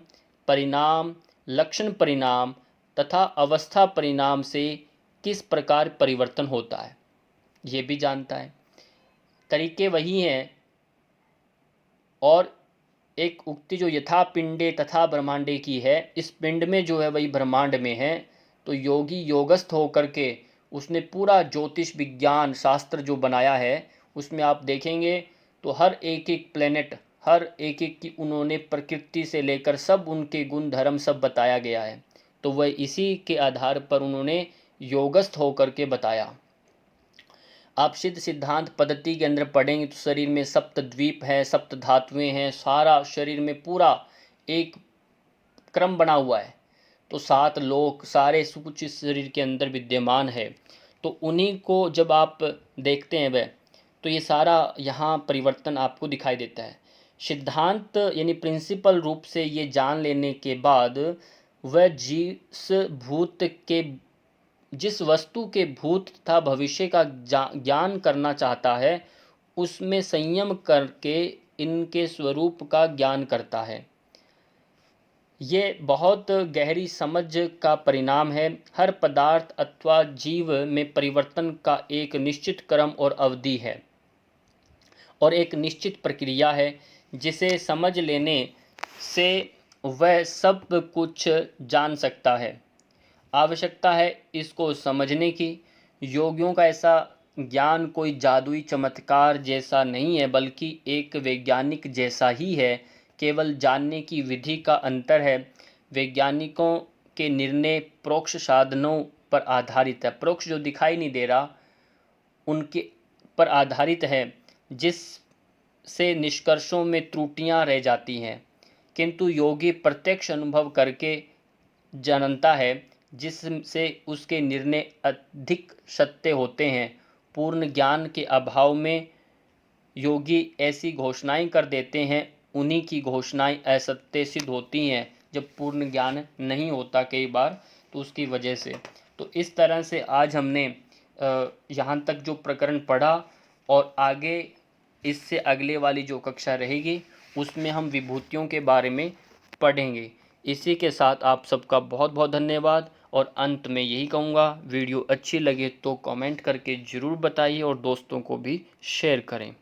परिणाम, लक्षण परिणाम तथा अवस्था परिणाम से किस प्रकार परिवर्तन होता है, ये भी जानता है। तरीके वही हैं। और एक उक्ति जो यथा पिंडे तथा ब्रह्मांडे की है, इस पिंड में जो है वही ब्रह्मांड में है। तो योगी योगस्थ होकर के उसने पूरा ज्योतिष विज्ञान शास्त्र जो बनाया है, उसमें आप देखेंगे तो हर एक एक प्लेनेट, हर एक एक की उन्होंने प्रकृति से लेकर सब उनके गुण धर्म सब बताया गया है। तो वह इसी के आधार पर उन्होंने योगस्थ होकर के बताया। आप सिद्ध सिद्धांत पद्धति के अंदर पढ़ेंगे तो शरीर में सप्त द्वीप है, सप्त धातुएं हैं, सारा शरीर में पूरा एक क्रम बना हुआ है। तो 7 लोक सारे कुछ इस शरीर के अंदर विद्यमान है। तो उन्हीं को जब आप देखते हैं वह, तो ये सारा यहाँ परिवर्तन आपको दिखाई देता है। सिद्धांत यानी प्रिंसिपल रूप से ये जान लेने के बाद वह जिस वस्तु के भूत तथा भविष्य का ज्ञान करना चाहता है, उसमें संयम करके इनके स्वरूप का ज्ञान करता है। ये बहुत गहरी समझ का परिणाम है। हर पदार्थ अथवा जीव में परिवर्तन का एक निश्चित क्रम और अवधि है और एक निश्चित प्रक्रिया है, जिसे समझ लेने से वह सब कुछ जान सकता है। आवश्यकता है इसको समझने की। योगियों का ऐसा ज्ञान कोई जादुई चमत्कार जैसा नहीं है, बल्कि एक वैज्ञानिक जैसा ही है। केवल जानने की विधि का अंतर है। वैज्ञानिकों के निर्णय प्रोक्ष साधनों पर आधारित है। प्रोक्ष जो दिखाई नहीं दे रहा उनके पर आधारित है, जिससे निष्कर्षों में त्रुटियां रह जाती हैं। किंतु योगी प्रत्यक्ष अनुभव करके जानता है, जिससे उसके निर्णय अधिक सत्य होते हैं। पूर्ण ज्ञान के अभाव में योगी ऐसी घोषणाएं कर देते हैं, उन्हीं की घोषणाएं असत्य सिद्ध होती हैं जब पूर्ण ज्ञान नहीं होता कई बार, तो उसकी वजह से। तो इस तरह से आज हमने यहाँ तक जो प्रकरण पढ़ा, और आगे इससे अगले वाली जो कक्षा रहेगी उसमें हम विभूतियों के बारे में पढ़ेंगे। इसी के साथ आप सबका बहुत बहुत धन्यवाद। और अंत में यही कहूँगा, वीडियो अच्छी लगे तो कमेंट करके ज़रूर बताइए और दोस्तों को भी शेयर करें।